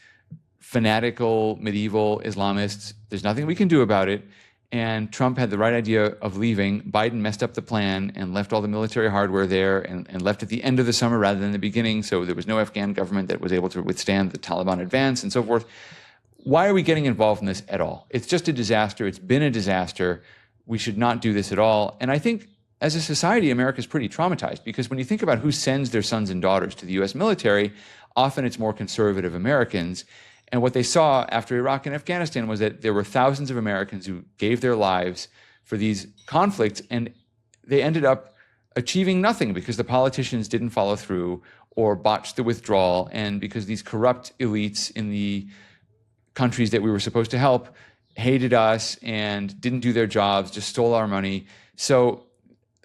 fanatical medieval Islamists. There's nothing we can do about it. And Trump had the right idea of leaving. Biden messed up the plan and left all the military hardware there and left at the end of the summer rather than the beginning. So there was no Afghan government that was able to withstand the Taliban advance and so forth. Why are we getting involved in this at all? It's just a disaster. It's been a disaster. We should not do this at all. And I think as a society, America is pretty traumatized, because when you think about who sends their sons and daughters to the U.S. military, often it's more conservative Americans. And what they saw after Iraq and Afghanistan was that there were thousands of Americans who gave their lives for these conflicts, and they ended up achieving nothing because the politicians didn't follow through or botched the withdrawal, and because these corrupt elites in the countries that we were supposed to help hated us and didn't do their jobs, just stole our money. So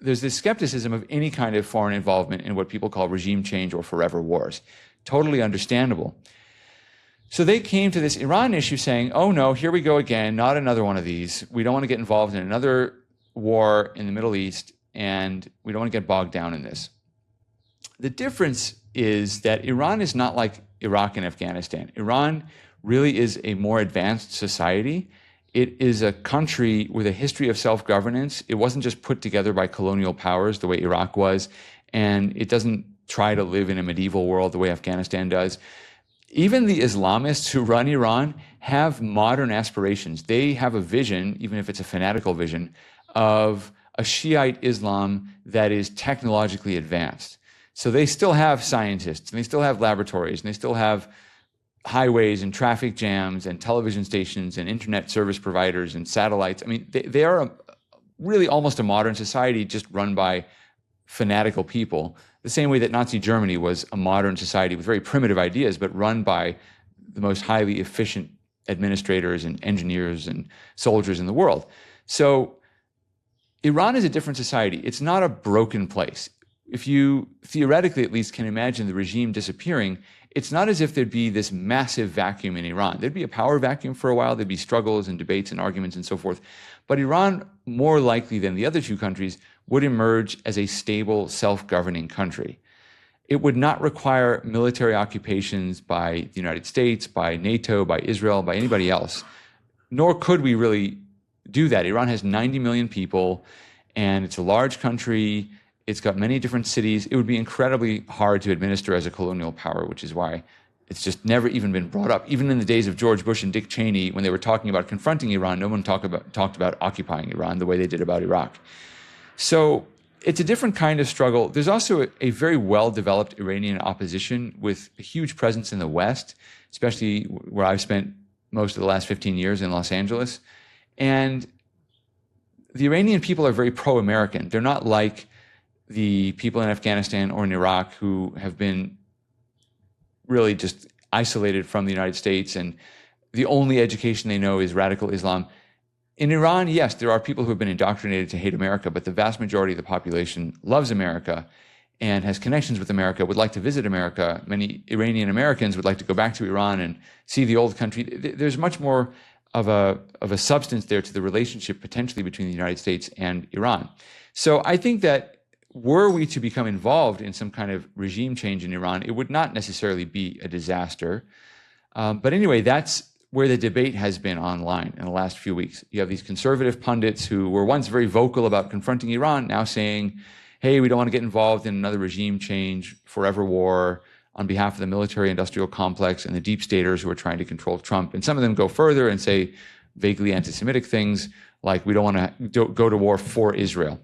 there's this skepticism of any kind of foreign involvement in what people call regime change or forever wars. Totally understandable. So they came to this Iran issue saying, oh no, here we go again, not another one of these. We don't want to get involved in another war in the Middle East, and we don't want to get bogged down in this. The difference is that Iran is not like Iraq and Afghanistan. Iran really is a more advanced society. It is a country with a history of self-governance. It wasn't just put together by colonial powers the way Iraq was, and it doesn't try to live in a medieval world the way Afghanistan does. Even the Islamists who run Iran have modern aspirations. They have a vision, even if it's a fanatical vision, of a Shiite Islam that is technologically advanced. So they still have scientists, and they still have laboratories, and they still have highways and traffic jams and television stations and internet service providers and satellites. I mean, they are really almost a modern society just run by fanatical people, the same way that Nazi Germany was a modern society with very primitive ideas, but run by the most highly efficient administrators and engineers and soldiers in the world. So Iran is a different society. It's not a broken place. If you theoretically at least can imagine the regime disappearing, it's not as if there'd be this massive vacuum in Iran. There'd be a power vacuum for a while. There'd be struggles and debates and arguments and so forth. But Iran, more likely than the other two countries, would emerge as a stable, self-governing country. It would not require military occupations by the United States, by NATO, by Israel, by anybody else, nor could we really do that. Iran has 90 million people, and it's a large country. It's got many different cities. It would be incredibly hard to administer as a colonial power, which is why it's just never even been brought up. Even in the days of George Bush and Dick Cheney, when they were talking about confronting Iran, no one talked about occupying Iran the way they did about Iraq. So it's a different kind of struggle. There's also a very well-developed Iranian opposition with a huge presence in the West, especially where I've spent most of the last 15 years in Los Angeles. And the Iranian people are very pro-American. They're not like the people in Afghanistan or in Iraq who have been really just isolated from the United States, and the only education they know is radical Islam. In Iran, yes, there are people who have been indoctrinated to hate America, but the vast majority of the population loves America and has connections with America, would like to visit America. Many Iranian Americans would like to go back to Iran and see the old country. There's much more of a substance there to the relationship potentially between the United States and Iran. So I think that were we to become involved in some kind of regime change in Iran, it would not necessarily be a disaster. But anyway, that's where the debate has been online in the last few weeks. You have these conservative pundits who were once very vocal about confronting Iran, now saying, hey, we don't want to get involved in another regime change, forever war, on behalf of the military-industrial complex and the deep staters who are trying to control Trump. And some of them go further and say vaguely anti-Semitic things like we don't want to go to war for Israel,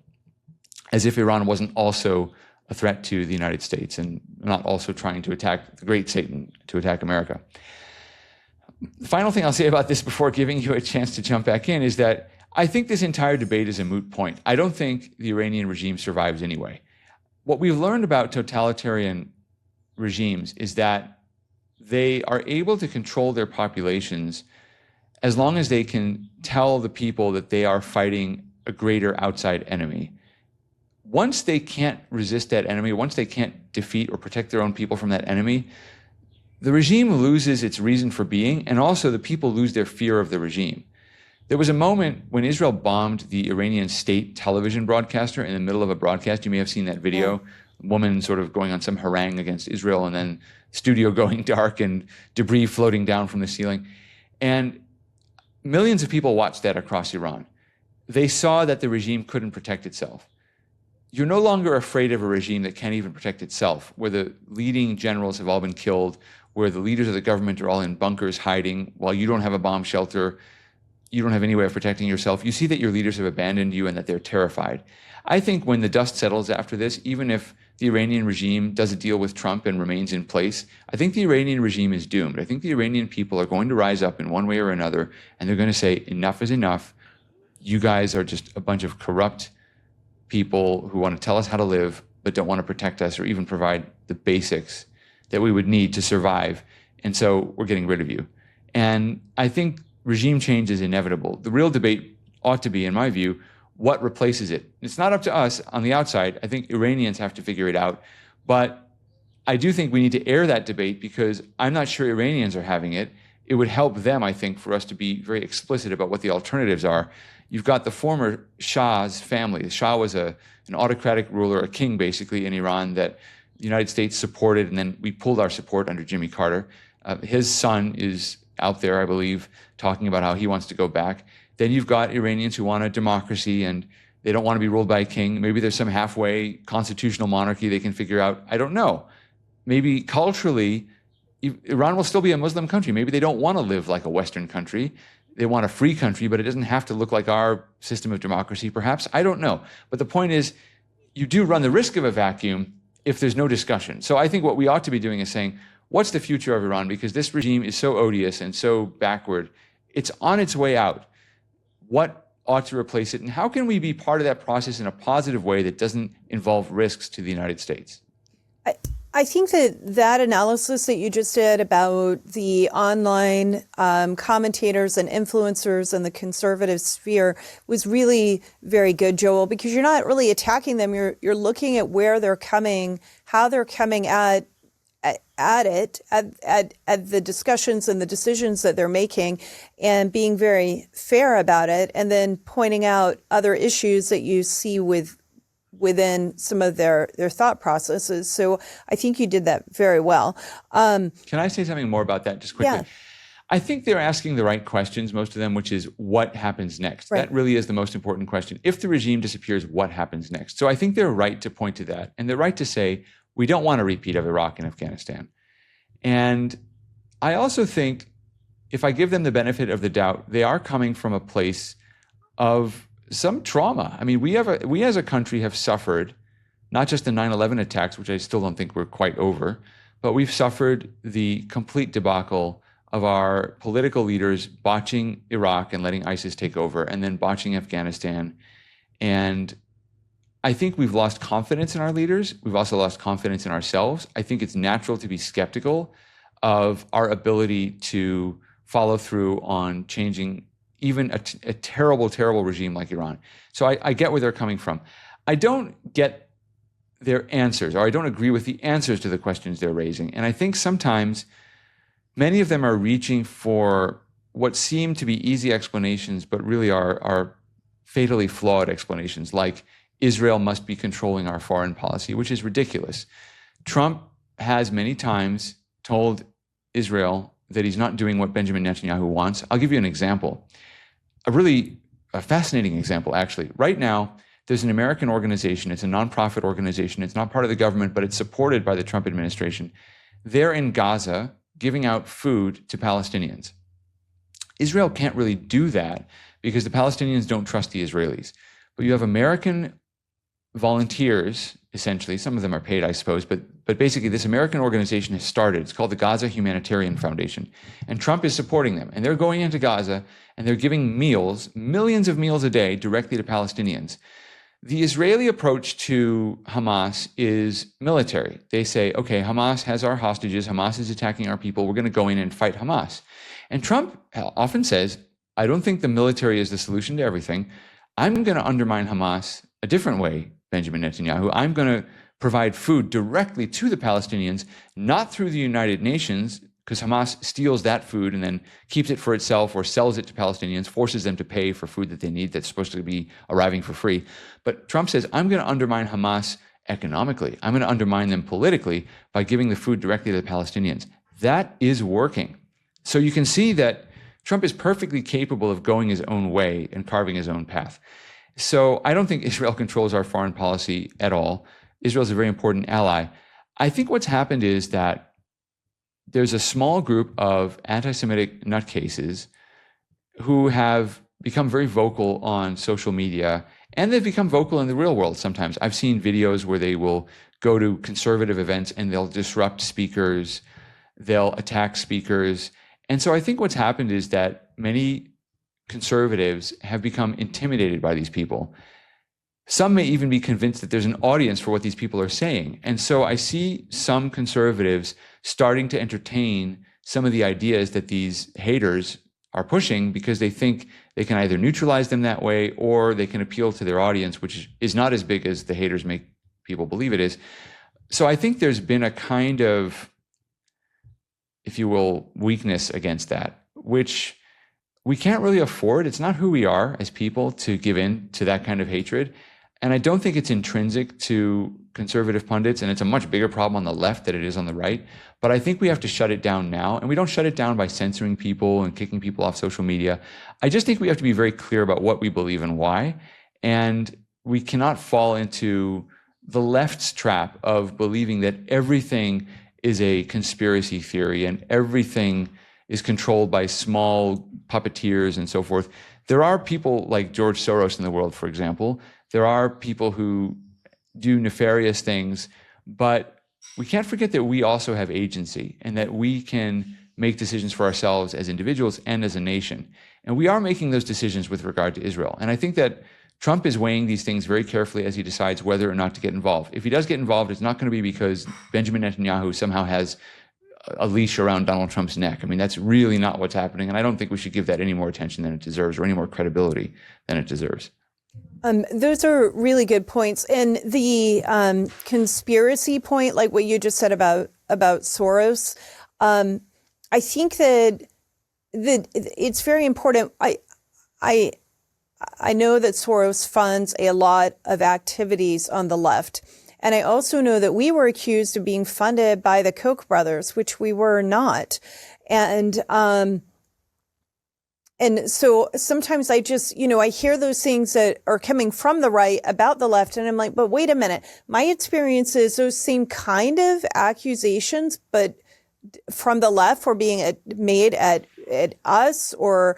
as if Iran wasn't also a threat to the United States and not also trying to attack the great Satan, to attack America. The final thing I'll say about this before giving you a chance to jump back in is that I think this entire debate is a moot point. I don't think the Iranian regime survives anyway. What we've learned about totalitarian regimes is that they are able to control their populations as long as they can tell the people that they are fighting a greater outside enemy. Once they can't resist that enemy, once they can't defeat or protect their own people from that enemy, the regime loses its reason for being, and also the people lose their fear of the regime. There was a moment when Israel bombed the Iranian state television broadcaster in the middle of a broadcast. You may have seen that video. Woman sort of going on some harangue against Israel, and then studio going dark and debris floating down from the ceiling. And millions of people watched that across Iran. They saw that the regime couldn't protect itself. You're no longer afraid of a regime that can't even protect itself, where the leading generals have all been killed, where the leaders of the government are all in bunkers hiding while you don't have a bomb shelter, you don't have any way of protecting yourself. You see that your leaders have abandoned you and that they're terrified. I think when the dust settles after this, even if the Iranian regime does a deal with Trump and remains in place, I think the Iranian regime is doomed. I think the Iranian people are going to rise up in one way or another, and they're going to say, enough is enough. You guys are just a bunch of corrupt people who want to tell us how to live, but don't want to protect us or even provide the basics that we would need to survive. And so we're getting rid of you. And I think regime change is inevitable. The real debate ought to be, in my view, what replaces it. It's not up to us on the outside. I think Iranians have to figure it out. But I do think we need to air that debate because I'm not sure Iranians are having it. It would help them, I think, for us to be very explicit about what the alternatives are. You've got the former Shah's family. The Shah was an autocratic ruler, a king basically in Iran that the United States supported, and then we pulled our support under Jimmy Carter. His son is out there, I believe, talking about how he wants to go back. Then you've got Iranians who want a democracy and they don't want to be ruled by a king. Maybe there's some halfway constitutional monarchy they can figure out. I don't know. Maybe culturally, Iran will still be a Muslim country. Maybe they don't want to live like a Western country. They want a free country, but it doesn't have to look like our system of democracy, perhaps. I don't know. But the point is, you do run the risk of a vacuum if there's no discussion. So I think what we ought to be doing is saying, what's the future of Iran? Because this regime is so odious and so backward. It's on its way out. What ought to replace it? And how can we be part of that process in a positive way that doesn't involve risks to the United States? I think that analysis that you just did about the online commentators and influencers and the conservative sphere was really very good, Joel, because you're not really attacking them. You're looking at where they're coming, how they're coming at the discussions and the decisions that they're making, and being very fair about it, and then pointing out other issues that you see within some of their thought processes. So I think you did that very well. Can I say something more about that just quickly? Yeah. I think they're asking the right questions, most of them, which is what happens next? Right. That really is the most important question. If the regime disappears, what happens next? So I think they're right to point to that. And they're right to say, we don't want a repeat of Iraq and Afghanistan. And I also think if I give them the benefit of the doubt, they are coming from a place of some trauma. I mean, we as a country have suffered not just the 9/11 attacks, which I still don't think we're quite over, but we've suffered the complete debacle of our political leaders botching Iraq and letting ISIS take over, and then botching Afghanistan. And I think we've lost confidence in our leaders. We've also lost confidence in ourselves. I think it's natural to be skeptical of our ability to follow through on changing even a terrible, terrible regime like Iran. So I get where they're coming from. I don't get their answers, or I don't agree with the answers to the questions they're raising. And I think sometimes many of them are reaching for what seem to be easy explanations, but really are fatally flawed explanations, like Israel must be controlling our foreign policy, which is ridiculous. Trump has many times told Israel that he's not doing what Benjamin Netanyahu wants. I'll give you an example, a fascinating example, actually. Right now, there's an American organization. It's a nonprofit organization. It's not part of the government, but it's supported by the Trump administration. They're in Gaza giving out food to Palestinians. Israel can't really do that because the Palestinians don't trust the Israelis. But you have American volunteers, essentially. Some of them are paid, I suppose, but basically this American organization has started. It's called the Gaza Humanitarian Foundation. And Trump is supporting them. And they're going into Gaza and they're giving meals, millions of meals a day, directly to Palestinians. The Israeli approach to Hamas is military. They say, okay, Hamas has our hostages. Hamas is attacking our people. We're going to go in and fight Hamas. And Trump often says, I don't think the military is the solution to everything. I'm going to undermine Hamas a different way, Benjamin Netanyahu. I'm going to provide food directly to the Palestinians, not through the United Nations, because Hamas steals that food and then keeps it for itself or sells it to Palestinians, forces them to pay for food that they need that's supposed to be arriving for free. But Trump says, I'm going to undermine Hamas economically. I'm going to undermine them politically by giving the food directly to the Palestinians. That is working. So you can see that Trump is perfectly capable of going his own way and carving his own path. So I don't think Israel controls our foreign policy at all. Israel is a very important ally. I think what's happened is that there's a small group of anti-Semitic nutcases who have become very vocal on social media, and they've become vocal in the real world sometimes. I've seen videos where they will go to conservative events and they'll disrupt speakers, they'll attack speakers. And so I think what's happened is that many conservatives have become intimidated by these people. Some may even be convinced that there's an audience for what these people are saying. And so I see some conservatives starting to entertain some of the ideas that these haters are pushing because they think they can either neutralize them that way or they can appeal to their audience, which is not as big as the haters make people believe it is. So I think there's been a kind of, if you will, weakness against that, which we can't really afford. It's not who we are as people to give in to that kind of hatred. And I don't think it's intrinsic to conservative pundits, and it's a much bigger problem on the left than it is on the right. But I think we have to shut it down now. And we don't shut it down by censoring people and kicking people off social media. I just think we have to be very clear about what we believe and why. And we cannot fall into the left's trap of believing that everything is a conspiracy theory and everything is controlled by small puppeteers and so forth. There are people like George Soros in the world, for example. There are people who do nefarious things, but we can't forget that we also have agency and that we can make decisions for ourselves as individuals and as a nation. And we are making those decisions with regard to Israel. And I think that Trump is weighing these things very carefully as he decides whether or not to get involved. If he does get involved, it's not going to be because Benjamin Netanyahu somehow has a leash around Donald Trump's neck. I mean, that's really not what's happening. And I don't think we should give that any more attention than it deserves or any more credibility than it deserves. Those are really good points. And the conspiracy point, like what you just said about Soros, I think that it's very important. I know that Soros funds a lot of activities on the left. And I also know that we were accused of being funded by the Koch brothers, which we were not. And so sometimes I just, I hear those things that are coming from the right about the left. And I'm like, but wait a minute. My experience is those same kind of accusations, but from the left were being made at us or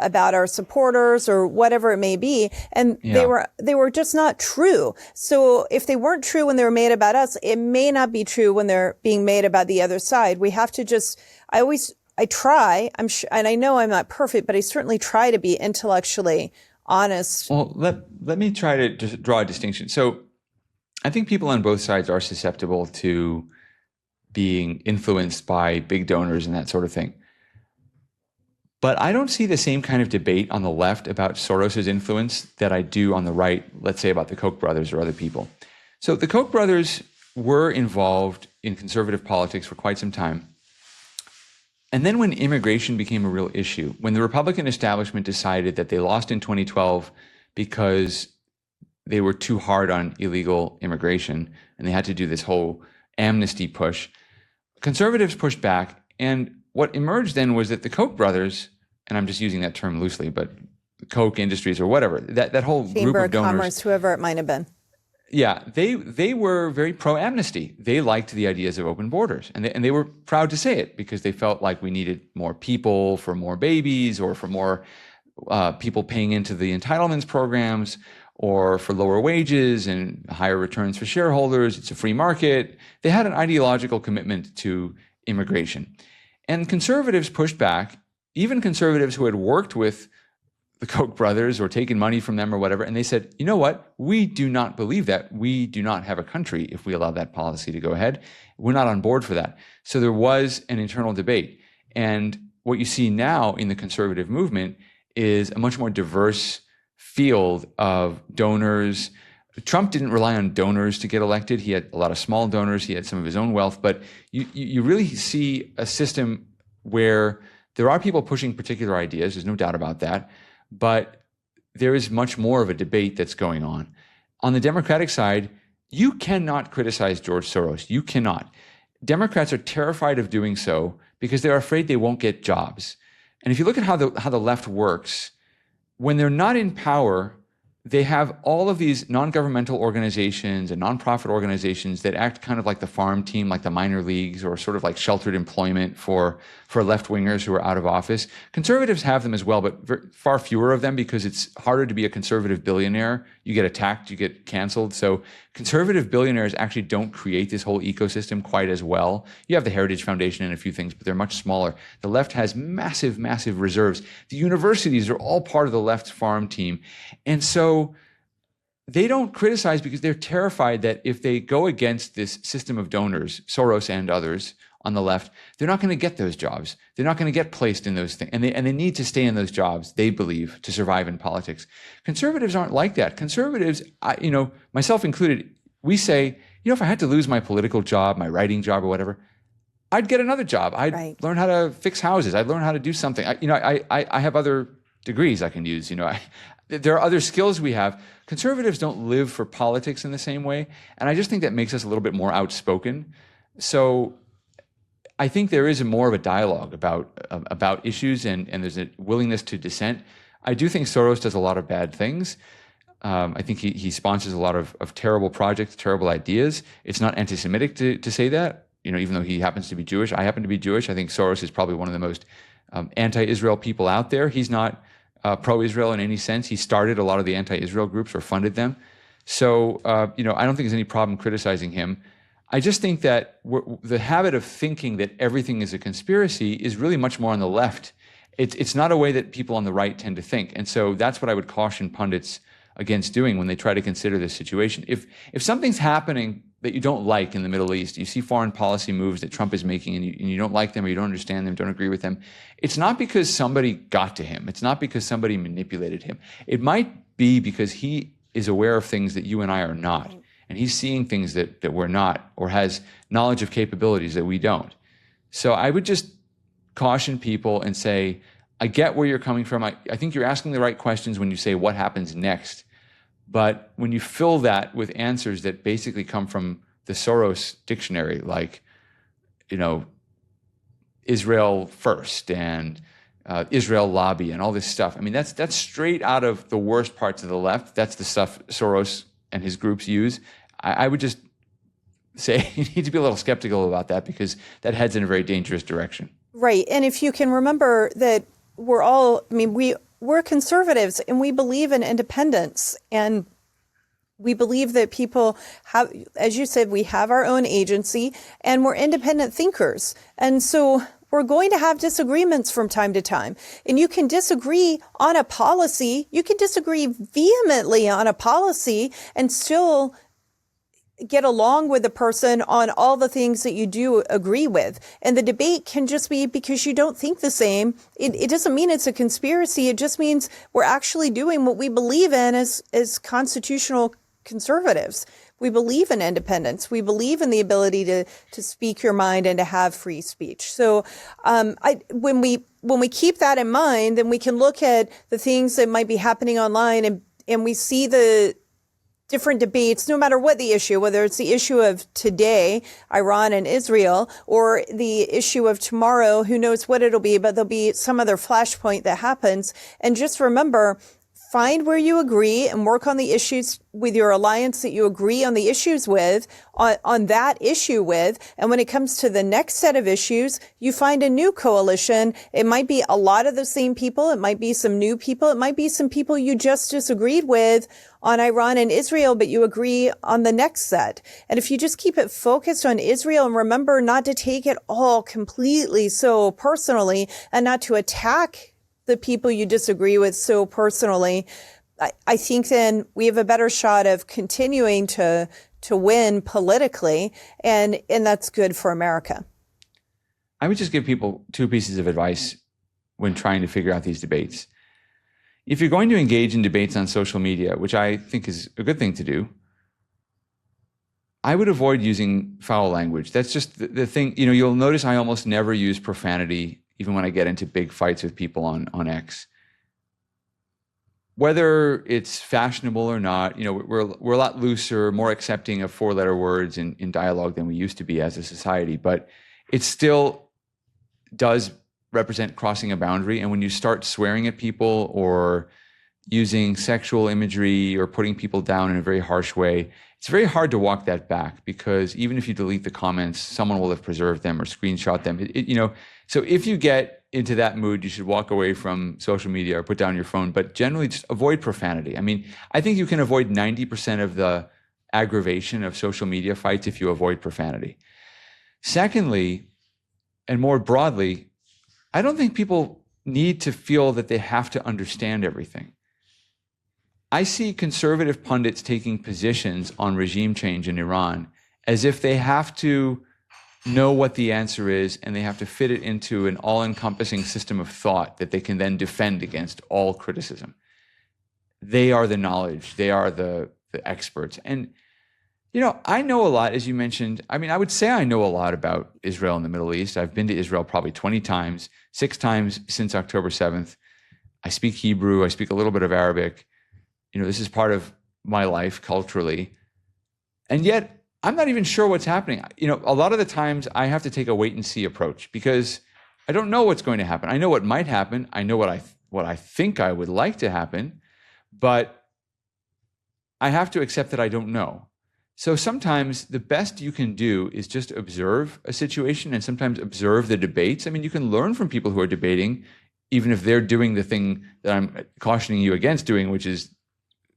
about our supporters or whatever it may be. And they were just not true. So if they weren't true when they were made about us, it may not be true when they're being made about the other side. We have to just, I try, I'm sure, and I know I'm not perfect, but I certainly try to be intellectually honest. Well, let me try to just draw a distinction. So I think people on both sides are susceptible to being influenced by big donors and that sort of thing. But I don't see the same kind of debate on the left about Soros's influence that I do on the right, let's say about the Koch brothers or other people. So the Koch brothers were involved in conservative politics for quite some time. And then when immigration became a real issue, when the Republican establishment decided that they lost in 2012 because they were too hard on illegal immigration and they had to do this whole amnesty push, conservatives pushed back. And what emerged then was that the Koch brothers, and I'm just using that term loosely, but Koch Industries or whatever, that whole Chamber group of of donors, Commerce, whoever it might have been. yeah, they were very pro-amnesty. They liked the ideas of open borders, and they were proud to say it because they felt like we needed more people for more babies or for more people paying into the entitlements programs or for lower wages and higher returns for shareholders. It's a free market. They had an ideological commitment to immigration. And conservatives pushed back, even conservatives who had worked with the Koch brothers or taken money from them or whatever. And they said, you know what? We do not believe that. We do not have a country if we allow that policy to go ahead. We're not on board for that. So there was an internal debate. And what you see now in the conservative movement is a much more diverse field of donors. Trump didn't rely on donors to get elected. He had a lot of small donors. He had some of his own wealth. But you really see a system where there are people pushing particular ideas. There's no doubt about that. But there is much more of a debate that's going on. On the Democratic side, you cannot criticize George Soros. You cannot. Democrats are terrified of doing so because they're afraid they won't get jobs. And if you look at how the left works, when they're not in power, they have all of these non-governmental organizations and nonprofit organizations that act kind of like the farm team, like the minor leagues, or sort of like sheltered employment for left-wingers who are out of office. Conservatives have them as well, but far fewer of them because it's harder to be a conservative billionaire. You get attacked, you get canceled. So conservative billionaires actually don't create this whole ecosystem quite as well. You have the Heritage Foundation and a few things, but they're much smaller. The left has massive, massive reserves. The universities are all part of the left's farm team. And so they don't criticize because they're terrified that if they go against this system of donors, Soros and others on the left, they're not going to get those jobs. They're not going to get placed in those things. And they need to stay in those jobs, they believe, to survive in politics. Conservatives aren't like that. Conservatives, myself included, we say, if I had to lose my political job, my writing job or whatever, I'd get another job. I'd learn how to fix houses. I'd learn how to do something. I have other degrees I can use. There are other skills we have. Conservatives don't live for politics in the same way. And I just think that makes us a little bit more outspoken. So I think there is more of a dialogue about issues and there's a willingness to dissent. I do think Soros does a lot of bad things. I think he sponsors a lot of terrible projects, terrible ideas. It's not anti-Semitic to say that, even though he happens to be Jewish. I happen to be Jewish. I think Soros is probably one of the most anti-Israel people out there. He's not pro-Israel in any sense. He started a lot of the anti-Israel groups or funded them. So, I don't think there's any problem criticizing him. I just think that the habit of thinking that everything is a conspiracy is really much more on the left. It's not a way that people on the right tend to think. And so that's what I would caution pundits against doing when they try to consider this situation. If something's happening that you don't like in the Middle East, you see foreign policy moves that Trump is making and you don't like them or you don't understand them, don't agree with them, it's not because somebody got to him. It's not because somebody manipulated him. It might be because he is aware of things that you and I are not. And he's seeing things that we're not, or has knowledge of capabilities that we don't. So I would just caution people and say, I get where you're coming from. I think you're asking the right questions when you say what happens next. But when you fill that with answers that basically come from the Soros dictionary, like, Israel first and Israel lobby and all this stuff. I mean, that's straight out of the worst parts of the left. That's the stuff Soros and his groups use. I would just say you need to be a little skeptical about that because that heads in a very dangerous direction. Right. And if you can remember that we're conservatives and we believe in independence, and we believe that people have, as you said, we have our own agency and we're independent thinkers. And so we're going to have disagreements from time to time. And you can disagree on a policy. You can disagree vehemently on a policy and still get along with the person on all the things that you do agree with. And the debate can just be because you don't think the same. It doesn't mean it's a conspiracy. It just means we're actually doing what we believe in as constitutional conservatives. We believe in independence. We believe in the ability to speak your mind and to have free speech. So when we keep that in mind, then we can look at the things that might be happening online and we see the different debates, no matter what the issue, whether it's the issue of today, Iran and Israel, or the issue of tomorrow, who knows what it'll be, but there'll be some other flashpoint that happens. And just remember, find where you agree and work on the issues with your alliance that you agree on the issues with, on that issue with. And when it comes to the next set of issues, you find a new coalition. It might be a lot of the same people. It might be some new people. It might be some people you just disagreed with on Iran and Israel, but you agree on the next set. And if you just keep it focused on Israel and remember not to take it all completely so personally and not to attack the people you disagree with so personally, I think then we have a better shot of continuing to win politically, and that's good for America. I would just give people two pieces of advice when trying to figure out these debates. If you're going to engage in debates on social media, which I think is a good thing to do, I would avoid using foul language. That's just the thing. You'll notice I almost never use profanity even when I get into big fights with people on X. Whether it's fashionable or not, we're a lot looser, more accepting of four-letter words in dialogue than we used to be as a society, but it still does represent crossing a boundary. And when you start swearing at people or using sexual imagery or putting people down in a very harsh way, it's very hard to walk that back, because even if you delete the comments, someone will have preserved them or screenshot them. So if you get into that mood, you should walk away from social media or put down your phone, but generally just avoid profanity. I mean, I think you can avoid 90% of the aggravation of social media fights if you avoid profanity. Secondly, and more broadly, I don't think people need to feel that they have to understand everything. I see conservative pundits taking positions on regime change in Iran as if they have to know what the answer is and they have to fit it into an all-encompassing system of thought that they can then defend against all criticism. They are the knowledge. They are the experts. And, I know a lot, as you mentioned. I mean, I would say I know a lot about Israel and the Middle East. I've been to Israel probably 20 times, 6 times since October 7th. I speak Hebrew. I speak a little bit of Arabic. This is part of my life culturally. And yet, I'm not even sure what's happening. A lot of the times I have to take a wait and see approach because I don't know what's going to happen. I know what might happen. I know what I think I would like to happen, but I have to accept that I don't know. So sometimes the best you can do is just observe a situation and sometimes observe the debates. I mean, you can learn from people who are debating, even if they're doing the thing that I'm cautioning you against doing, which is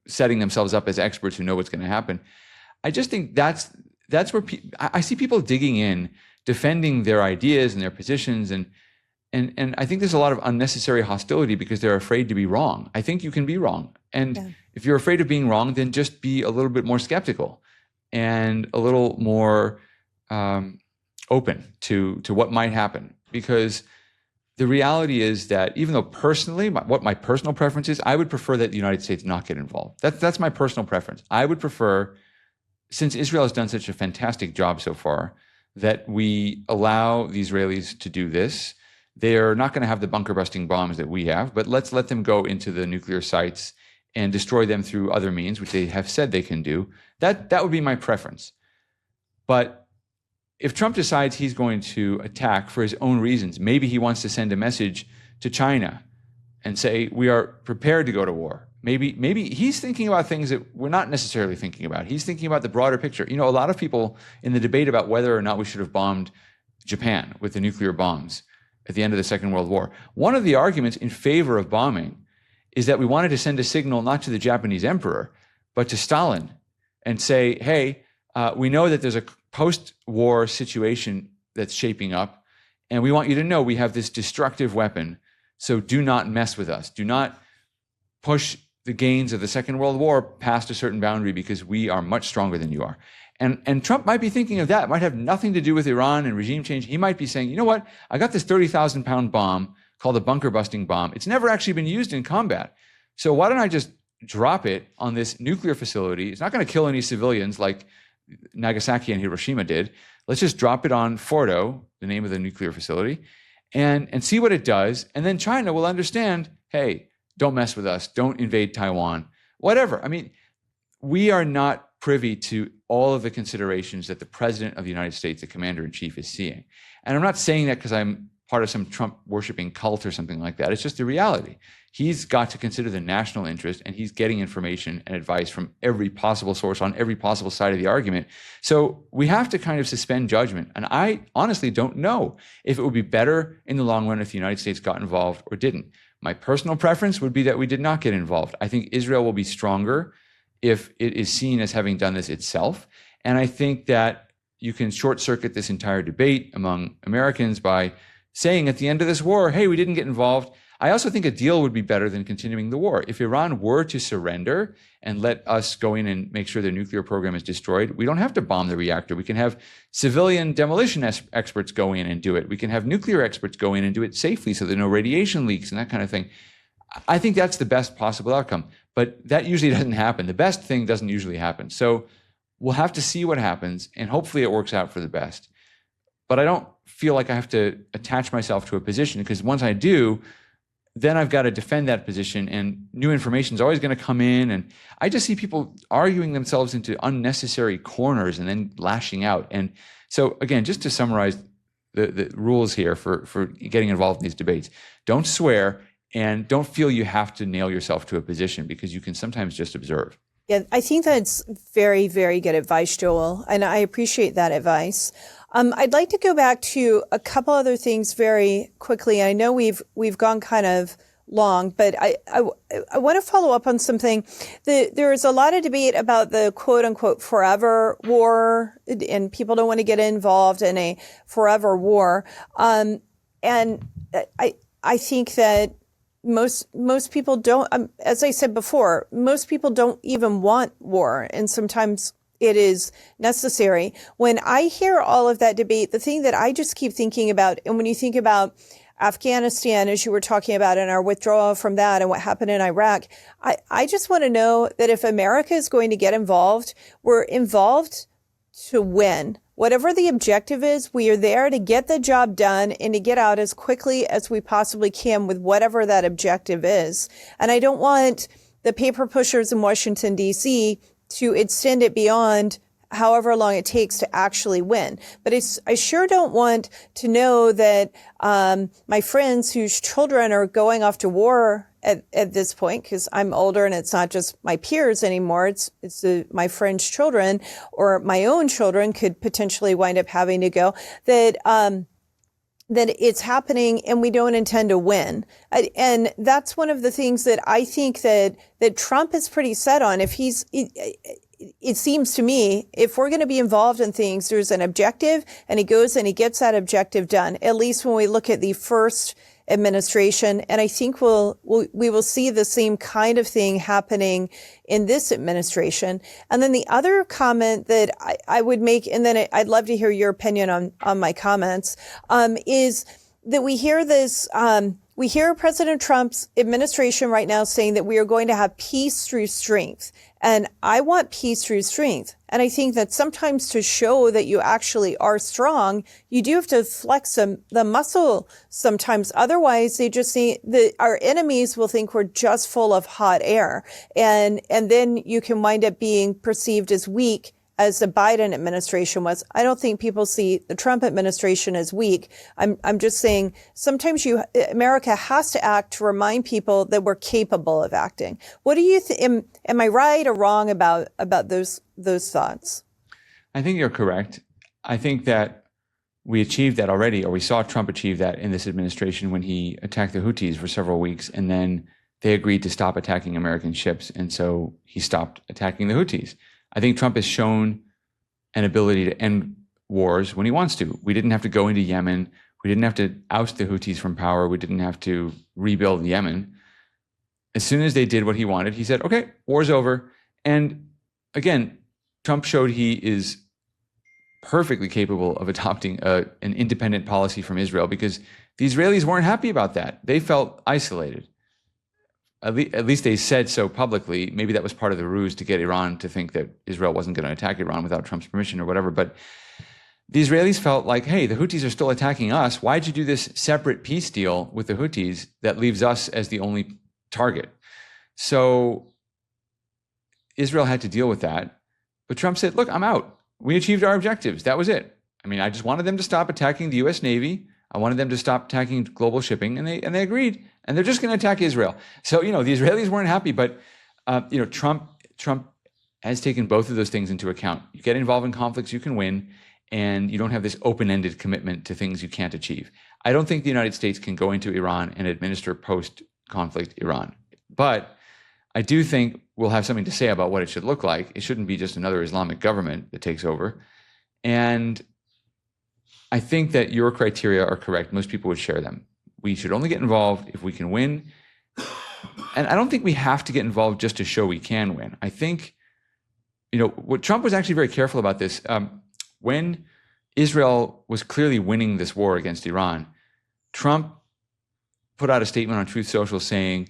setting themselves up as experts who know what's going to happen. I just think that's where I see people digging in, defending their ideas and their positions, and I think there's a lot of unnecessary hostility because they're afraid to be wrong. I think you can be wrong, and if you're afraid of being wrong, then just be a little bit more skeptical and a little more open to what might happen. Because the reality is that even though personally, what my personal preference is, I would prefer that the United States not get involved. That's my personal preference. I would prefer, since Israel has done such a fantastic job so far, that we allow the Israelis to do this. They're not going to have the bunker-busting bombs that we have, but let's let them go into the nuclear sites and destroy them through other means, which they have said they can do. That would be my preference. But if Trump decides he's going to attack for his own reasons, maybe he wants to send a message to China and say, we are prepared to go to war. Maybe he's thinking about things that we're not necessarily thinking about. He's thinking about the broader picture. A lot of people in the debate about whether or not we should have bombed Japan with the nuclear bombs at the end of the Second World War. One of the arguments in favor of bombing is that we wanted to send a signal not to the Japanese emperor, but to Stalin and say, hey, we know that there's a post-war situation that's shaping up, and we want you to know we have this destructive weapon, so do not mess with us. Do not push the gains of the Second World War past a certain boundary because we are much stronger than you are. And Trump might be thinking of that. It might have nothing to do with Iran and regime change. He might be saying, you know what? I got this 30,000-pound bomb called a bunker-busting bomb. It's never actually been used in combat. So why don't I just drop it on this nuclear facility? It's not going to kill any civilians like Nagasaki and Hiroshima did. Let's just drop it on Fordo, the name of the nuclear facility, and see what it does. And then China will understand, hey, don't mess with us. Don't invade Taiwan. Whatever. I mean, we are not privy to all of the considerations that the president of the United States, the commander-in-chief, is seeing. And I'm not saying that because I'm part of some Trump-worshiping cult or something like that. It's just the reality. He's got to consider the national interest, and he's getting information and advice from every possible source on every possible side of the argument. So we have to kind of suspend judgment. And I honestly don't know if it would be better in the long run if the United States got involved or didn't. My personal preference would be that we did not get involved. I think Israel will be stronger if it is seen as having done this itself. And I think that you can short circuit this entire debate among Americans by saying at the end of this war, hey, we didn't get involved. I also think a deal would be better than continuing the war. If Iran were to surrender and let us go in and make sure their nuclear program is destroyed, we don't have to bomb the reactor. We can have civilian demolition experts go in and do it. We can have nuclear experts go in and do it safely so there are no radiation leaks and that kind of thing. I think that's the best possible outcome. But that usually doesn't happen. The best thing doesn't usually happen. So we'll have to see what happens, and hopefully it works out for the best. But I don't feel like I have to attach myself to a position, because once I do, then I've got to defend that position, and new information is always going to come in. And I just see people arguing themselves into unnecessary corners and then lashing out. And so, again, just to summarize the rules here for getting involved in these debates, don't swear. And don't feel you have to nail yourself to a position, because you can sometimes just observe. Yeah, I think that's very, very good advice, Joel, and I appreciate that advice. I'd like to go back to a couple other things very quickly. I know we've gone kind of long, but I want to follow up on something. There is a lot of debate about the quote unquote forever war, and people don't want to get involved in a forever war. And I think that most people don't, as I said before, most people don't even want war, and sometimes it is necessary. When I hear all of that debate, the thing that I just keep thinking about, and when you think about Afghanistan, as you were talking about, and our withdrawal from that and what happened in Iraq, I just want to know that if America is going to get involved, we're involved to win. Whatever the objective is, we are there to get the job done and to get out as quickly as we possibly can with whatever that objective is. And I don't want the paper pushers in Washington, D.C. to extend it beyond however long it takes to actually win. But I sure don't want to know that my friends whose children are going off to war at this point, because I'm older and it's not just my peers anymore. It's my friends' children or my own children could potentially wind up having to go, that it's happening and we don't intend to win. And that's one of the things that I think that Trump is pretty set on. It seems to me, if we're going to be involved in things, there's an objective and he goes and he gets that objective done, at least when we look at the first administration. And I think we will see the same kind of thing happening in this administration. And then the other comment that I would make, and then I'd love to hear your opinion on my comments, is that we hear this, we hear President Trump's administration right now saying that we are going to have peace through strength. And I want peace through strength. And I think that sometimes to show that you actually are strong, you do have to flex the muscle sometimes. Otherwise, they just see our enemies will think we're just full of hot air. And then you can wind up being perceived as weak, as the Biden administration was. I don't think people see the Trump administration as weak. I'm just saying sometimes America has to act to remind people that we're capable of acting. What do you think? Am I right or wrong about those thoughts? I think you're correct. I think that we achieved that already, or we saw Trump achieve that in this administration when he attacked the Houthis for several weeks, and then they agreed to stop attacking American ships, and so he stopped attacking the Houthis. I think Trump has shown an ability to end wars when he wants to. We didn't have to go into Yemen. We didn't have to oust the Houthis from power. We didn't have to rebuild Yemen. As soon as they did what he wanted, he said, okay, war's over. And again, Trump showed he is perfectly capable of adopting an independent policy from Israel, because the Israelis weren't happy about that. They felt isolated. At least they said so publicly. Maybe that was part of the ruse to get Iran to think that Israel wasn't going to attack Iran without Trump's permission or whatever. But the Israelis felt like, hey, the Houthis are still attacking us. Why'd you do this separate peace deal with the Houthis that leaves us as the only target? So Israel had to deal with that. But Trump said, look, I'm out. We achieved our objectives. That was it. I mean, I just wanted them to stop attacking the U.S. Navy. I wanted them to stop attacking global shipping, and they agreed. And they're just going to attack Israel. So, the Israelis weren't happy, but, Trump has taken both of those things into account. You get involved in conflicts you can win, and you don't have this open-ended commitment to things you can't achieve. I don't think the United States can go into Iran and administer post-conflict Iran. But I do think we'll have something to say about what it should look like. It shouldn't be just another Islamic government that takes over. And I think that your criteria are correct. Most people would share them. We should only get involved if we can win. And I don't think we have to get involved just to show we can win. I think, what Trump was actually very careful about this. When Israel was clearly winning this war against Iran, Trump put out a statement on Truth Social saying,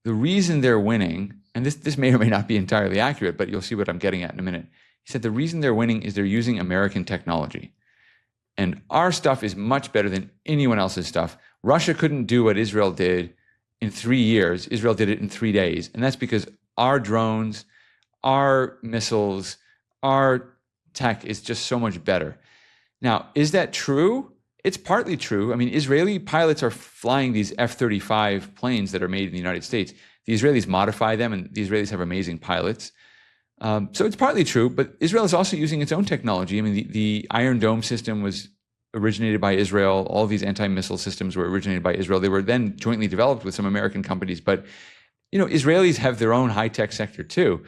the reason they're winning, and this may or may not be entirely accurate, but you'll see what I'm getting at in a minute. He said the reason they're winning is they're using American technology. And our stuff is much better than anyone else's stuff. Russia couldn't do what Israel did in 3 years. Israel did it in 3 days. And that's because our drones, our missiles, our tech is just so much better. Now, is that true? It's partly true. I mean, Israeli pilots are flying these F-35 planes that are made in the United States. The Israelis modify them, and the Israelis have amazing pilots. So it's partly true, but Israel is also using its own technology. I mean, the Iron Dome system was originated by Israel. All of these anti-missile systems were originated by Israel. They were then jointly developed with some American companies. But, Israelis have their own high-tech sector too.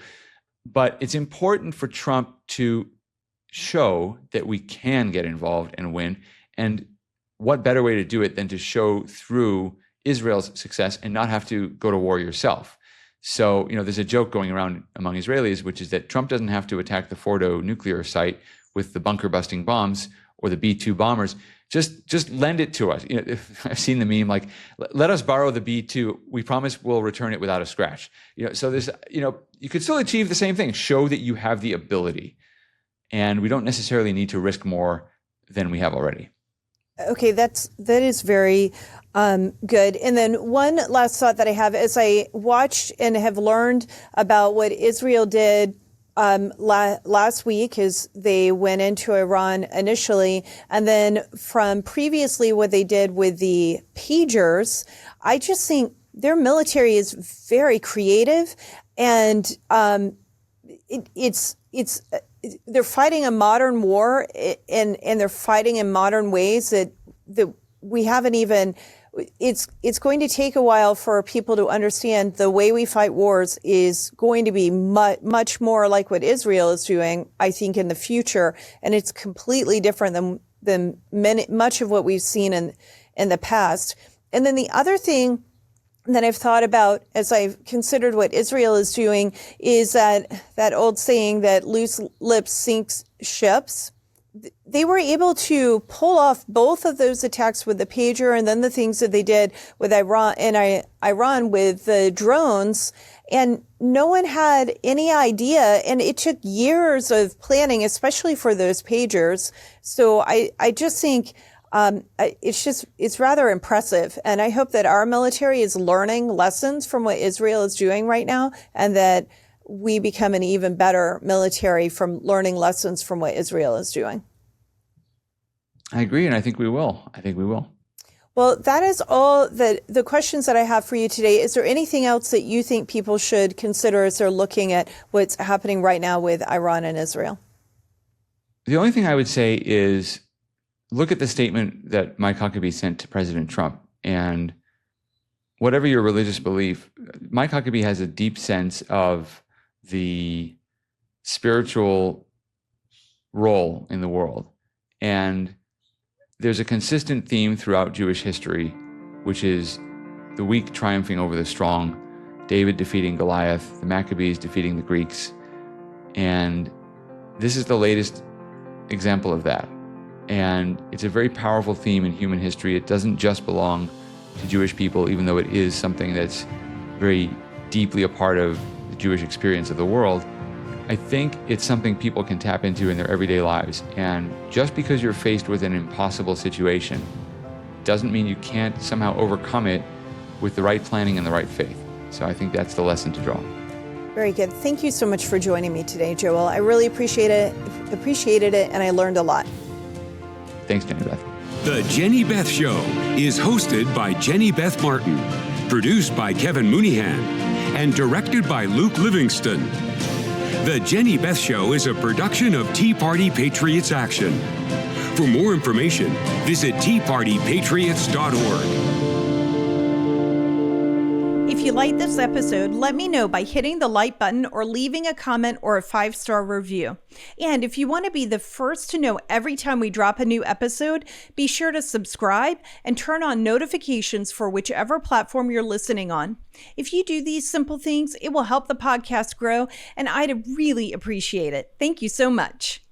But it's important for Trump to show that we can get involved and win. And what better way to do it than to show through Israel's success and not have to go to war yourself? So, there's a joke going around among Israelis, which is that Trump doesn't have to attack the Fordo nuclear site with the bunker-busting bombs or the B-2 bombers. Just lend it to us. I've seen the meme like, let us borrow the B-2. We promise we'll return it without a scratch. So there's, you could still achieve the same thing. Show that you have the ability, and we don't necessarily need to risk more than we have already. Okay, that is very good. And then one last thought that I have, as I watched and have learned about what Israel did last week, is they went into Iran initially, and then from previously what they did with the pagers, I just think their military is very creative, and they're fighting a modern war, and they're fighting in modern ways that we haven't even. It's going to take a while for people to understand the way we fight wars is going to be much more like what Israel is doing, I think, in the future, and it's completely different than much of what we've seen in the past. And then the other thing that I've thought about as I've considered what Israel is doing is that old saying that loose lips sinks ships. They were able to pull off both of those attacks with the pager, and then the things that they did with Iran with the drones, and no one had any idea. And it took years of planning, especially for those pagers. So I just think it's rather impressive. And I hope that our military is learning lessons from what Israel is doing right now, and that we become an even better military from learning lessons from what Israel is doing. I agree, and I think we will. Well, that is all the questions that I have for you today. Is there anything else that you think people should consider as they're looking at what's happening right now with Iran and Israel? The only thing I would say is look at the statement that Mike Huckabee sent to President Trump, and whatever your religious belief, Mike Huckabee has a deep sense of the spiritual role in the world. And there's a consistent theme throughout Jewish history, which is the weak triumphing over the strong, David defeating Goliath, the Maccabees defeating the Greeks. And this is the latest example of that. And it's a very powerful theme in human history. It doesn't just belong to Jewish people, even though it is something that's very deeply a part of the Jewish experience of the world. I think it's something people can tap into in their everyday lives. And just because you're faced with an impossible situation doesn't mean you can't somehow overcome it with the right planning and the right faith. So I think that's the lesson to draw. Very good. Thank you so much for joining me today, Joel. I really appreciated it, and I learned a lot. Thanks, Jenny Beth. The Jenny Beth Show is hosted by Jenny Beth Martin, produced by Kevin Mooneyhan, and directed by Luke Livingston. The Jenny Beth Show is a production of Tea Party Patriots Action. For more information, visit teapartypatriots.org. If you like this episode, let me know by hitting the like button or leaving a comment or a 5-star review. And if you want to be the first to know every time we drop a new episode, be sure to subscribe and turn on notifications for whichever platform you're listening on. If you do these simple things, it will help the podcast grow, and I'd really appreciate it. Thank you so much.